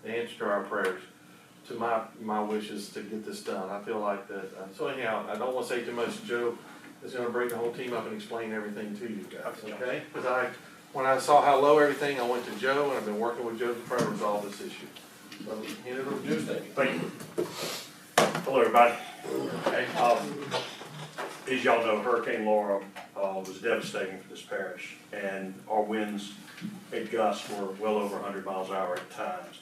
S7: the answer to our prayers, to my wishes to get this done. I feel like that. So anyhow, I don't want to say too much. Joe is going to bring the whole team up and explain everything to you guys, okay? Because when I saw how low everything, I went to Joe, and I've been working with Joe to try to resolve this issue. So hand it over to Joe Stamey.
S12: Thank you. Hello, everybody. Hey, as y'all know, Hurricane Laura was devastating for this parish, and our winds and gusts were well over 100 miles an hour at times.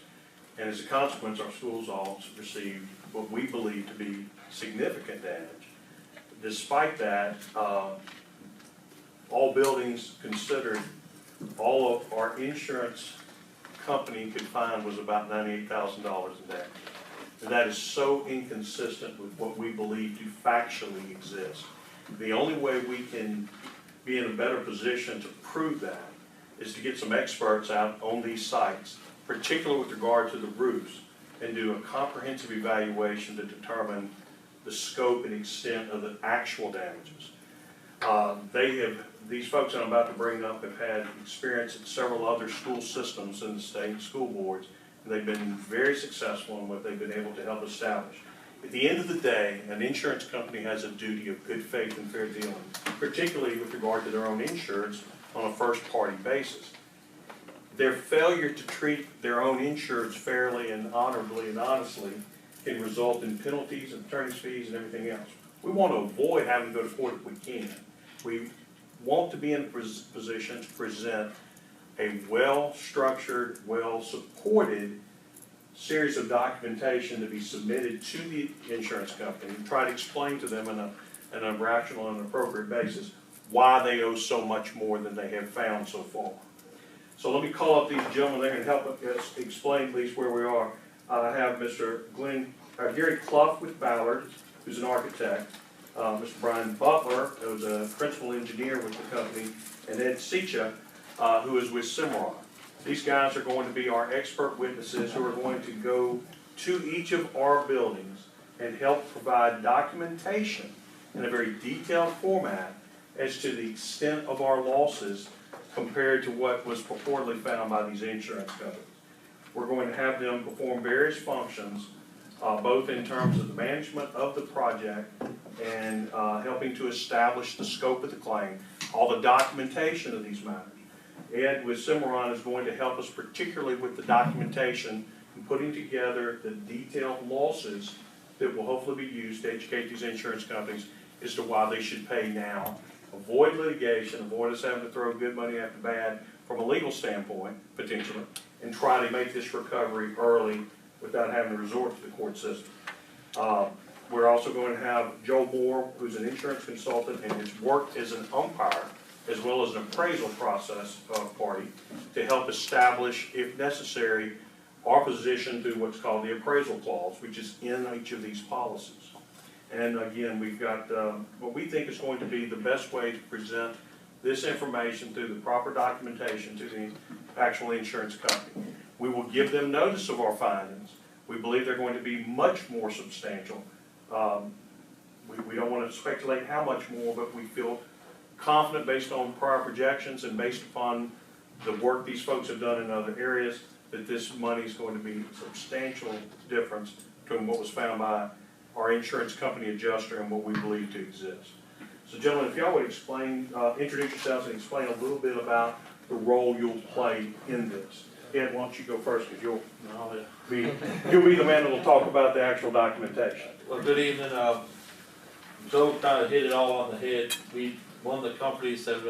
S12: And as a consequence, our schools all received what we believe to be significant damage. Despite that, all buildings considered, all of our insurance company could find was about $98,000 in damage. And that is so inconsistent with what we believe to factually exist. The only way we can be in a better position to prove that is to get some experts out on these sites, particularly with regard to the roofs, and do a comprehensive evaluation to determine the scope and extent of the actual damages. These folks that I'm about to bring up have had experience at several other school systems in the state, school boards, and they've been very successful in what they've been able to help establish. At the end of the day, an insurance company has a duty of good faith and fair dealing, particularly with regard to their own insurance on a first-party basis. Their failure to treat their own insurance fairly and honorably and honestly can result in penalties and attorney's fees and everything else. We want to avoid having to go to court if we can. We want to be in a position to present a well-structured, well-supported series of documentation to be submitted to the insurance company and try to explain to them in a rational and appropriate basis why they owe so much more than they have found so far. So let me call up these gentlemen. They're going to help us explain at least where we are. I have Mr. Gary Clough with Ballard, who's an architect, Mr. Brian Butler, who's a principal engineer with the company, and Ed Secha, who is with Cimarron. These guys are going to be our expert witnesses who are going to go to each of our buildings and help provide documentation in a very detailed format as to the extent of our losses compared to what was purportedly found by these insurance companies. We're going to have them perform various functions, both in terms of the management of the project and helping to establish the scope of the claim, all the documentation of these matters. Ed with Cimarron is going to help us particularly with the documentation and putting together the detailed losses that will hopefully be used to educate these insurance companies as to why they should pay now. Avoid litigation, avoid us having to throw good money after bad from a legal standpoint, potentially, and try to make this recovery early without having to resort to the court system. We're also going to have Joe Moore, who's an insurance consultant and has worked as an umpire as well as an appraisal process party to help establish, if necessary, our position through what's called the appraisal clause, which is in each of these policies. And again, we've got what we think is going to be the best way to present this information through the proper documentation to the actual insurance company. We will give them notice of our findings. We believe they're going to be much more substantial. We don't want to speculate how much more, but we feel confident based on prior projections and based upon the work these folks have done in other areas that this money is going to be a substantial difference between what was found by our insurance company adjuster and what we believe to exist. So gentlemen, if y'all would explain, introduce yourselves and explain a little bit about the role you'll play in this. Ed, why don't you go first, because you'll be the man that will talk about the actual documentation.
S13: Well, good evening. Joe kind of hit it all on the head. One of the companies that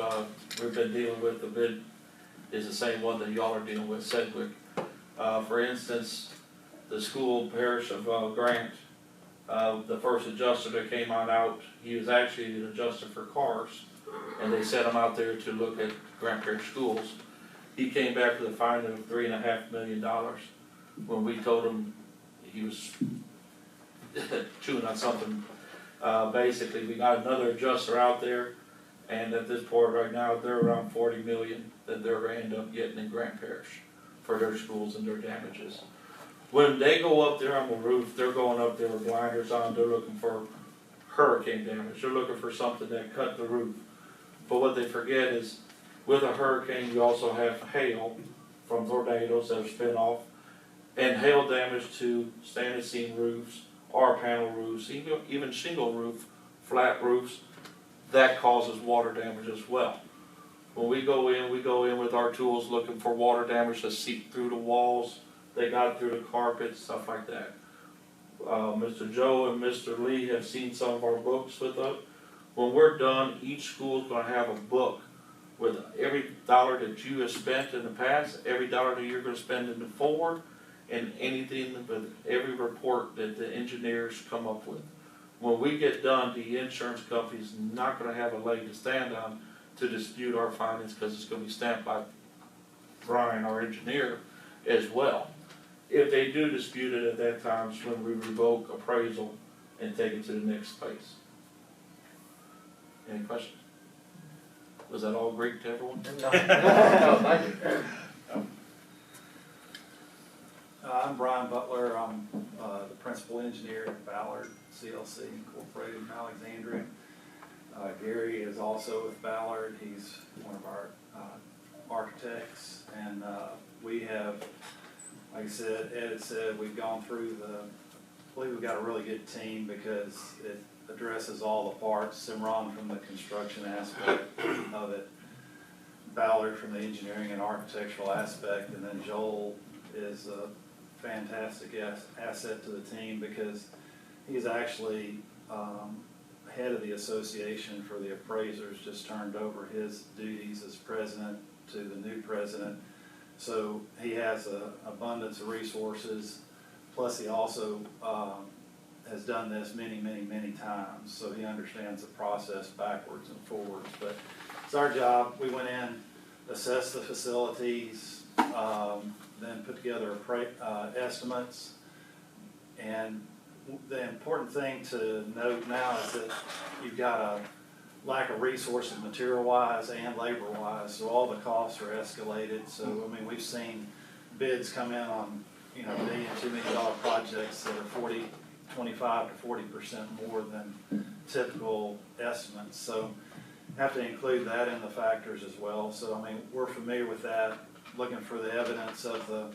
S13: we've been dealing with, the bid is the same one that y'all are dealing with, Sedgwick. For instance, the school parish of Grant, the first adjuster that came on out, he was actually an adjuster for cars, and they sent him out there to look at Grant Parish schools. He came back with a finding of $3.5 million when we told him he was chewing on something. Basically, we got another adjuster out there, and at this point right now, they're around $40 million that they're going to end up getting in Grant Parish for their schools and their damages. When they go up there on the roof, they're going up there with blinders on, they're looking for hurricane damage, they're looking for something that cut the roof. But what they forget is, with a hurricane, you also have hail from tornadoes that have spin off, and hail damage to standing seam roofs, R-panel roofs, even shingle roof, flat roofs, that causes water damage as well. When we go in with our tools looking for water damage to seep through the walls, they got through the carpet, stuff like that. Mr. Joe and Mr. Lee have seen some of our books with us. When we're done, each school is going to have a book with every dollar that you have spent in the past, every dollar that you're going to spend in the forward, and anything, but every report that the engineers come up with. When we get done, the insurance company's not going to have a leg to stand on to dispute our findings, because it's going to be stamped by Brian, our engineer, as well. If they do dispute it, at that time is when we revoke appraisal and take it to the next phase. Any questions? Was that all Greek to everyone?
S3: No, thank you.
S14: I'm Brian Butler. I'm the principal engineer at Ballard CLC Incorporated in Alexandria. Gary is also with Ballard. He's one of our architects, and we have, like I said, Ed had said, we've gone through I believe we've got a really good team because it addresses all the parts. Cimarron from the construction aspect of it, Ballard from the engineering and architectural aspect, and then Joel is a fantastic asset to the team because he's actually head of the association for the appraisers, just turned over his duties as president to the new president. So he has an abundance of resources plus he also, has done this many, many, many times, so he understands the process backwards and forwards. But it's our job. We went in, assessed the facilities, then put together estimates. And the important thing to note now is that you've got a lack of resources material-wise and labor-wise, so all the costs are escalated. So, I mean, we've seen bids come in on, $1 million, $2 million projects that are 25 to 40% more than typical estimates. So have to include that in the factors as well. So, I mean, we're familiar with that, looking for the evidence of the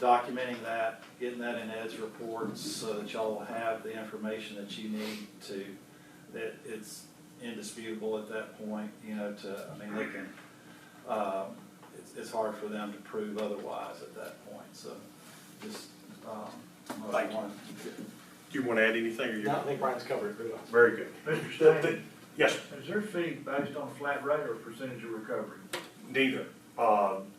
S14: documenting that, getting that in Ed's reports so that y'all will have the information that you need to, that it's indisputable at that point, they can, it's hard for them to prove otherwise at that point, so just,
S12: Thank you. Do you want to add anything, or you?
S11: No, I think Brian's covered it.
S12: Very good.
S10: Mr. Stan,
S12: Yes, sir.
S10: is their fee based on a flat rate or a percentage of recovery?
S12: Neither.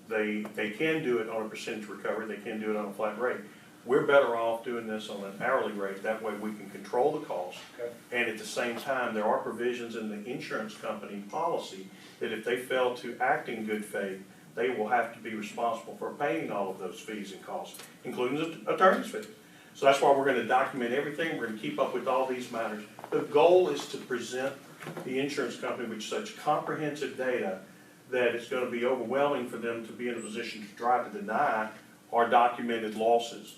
S12: They can do it on a percentage recovery, they can do it on a flat rate. We're better off doing this on an hourly rate, that way we can control the cost.
S10: Okay.
S12: And at the same time, there are provisions in the insurance company policy that if they fail to act in good faith, they will have to be responsible for paying all of those fees and costs, including the attorney's fees. So that's why we're gonna document everything, we're gonna keep up with all these matters. The goal is to present the insurance company with such comprehensive data that it's gonna be overwhelming for them to be in a position to try to deny our documented losses.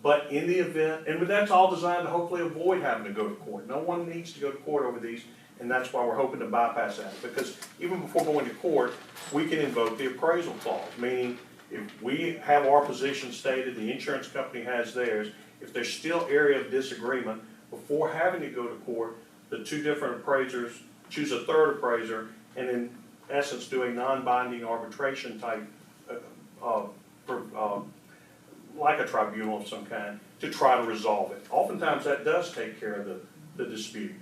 S12: But in the event, and that's all designed to hopefully avoid having to go to court. No one needs to go to court over these, and that's why we're hoping to bypass that. Because even before going to court, we can invoke the appraisal clause, meaning if we have our position stated, the insurance company has theirs, if there's still area of disagreement, before having to go to court, the two different appraisers choose a third appraiser, and in essence do a non-binding arbitration type, like a tribunal of some kind, to try to resolve it. Oftentimes that does take care of the dispute.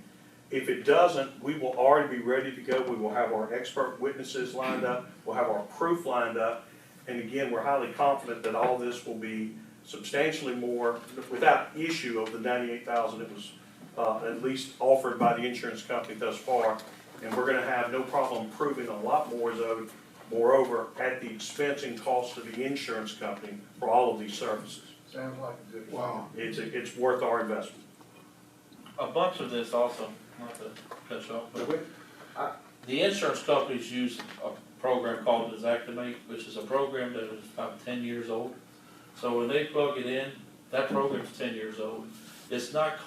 S12: If it doesn't, we will already be ready to go. We will have our expert witnesses lined up, we'll have our proof lined up, and again, we're highly confident that all this will be substantially more, without issue of the $98,000 that was at least offered by the insurance company thus far, and we're gonna have no problem proving a lot more is owed, moreover, at the expense and cost of the insurance company for all of these services.
S10: Sounds like a good.
S6: Wow.
S12: It's worth our investment.
S13: A bunch of this also, not to cut you off, but the insurance companies use a program called Exactimate, which is a program that is about 10 years old. So when they plug it in, that program's 10 years old. It's not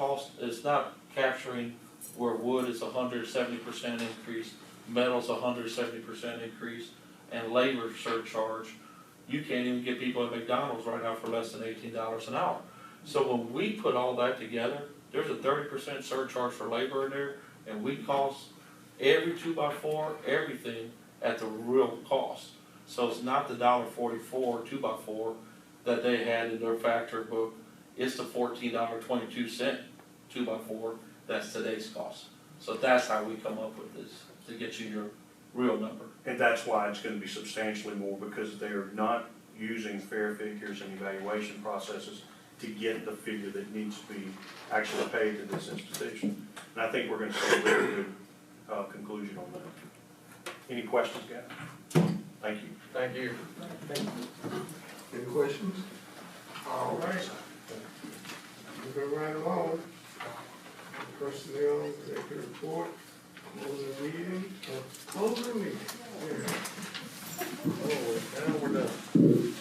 S13: capturing where wood is 170% increase, metal's 170% increase, and labor surcharge. You can't even get people at McDonald's right now for less than $18 an hour. So when we put all that together, there's a 30% surcharge for labor in there, and we cost every 2x4, everything at the real cost. So it's not the $1.44 2x4 that they had in their factory book. It's the $14.22 2x4. That's today's cost. So that's how we come up with this, to get you your real number.
S12: And that's why it's gonna be substantially more, because they're not using fair figures and evaluation processes to get the figure that needs to be actually paid to this institution. And I think we're gonna see a very good conclusion on that. Any questions, guys? Thank you.
S3: Thank you.
S6: Any questions? All right. Moving right along. Personnel executive report, closing meeting. Yeah.
S12: Oh, now we're done.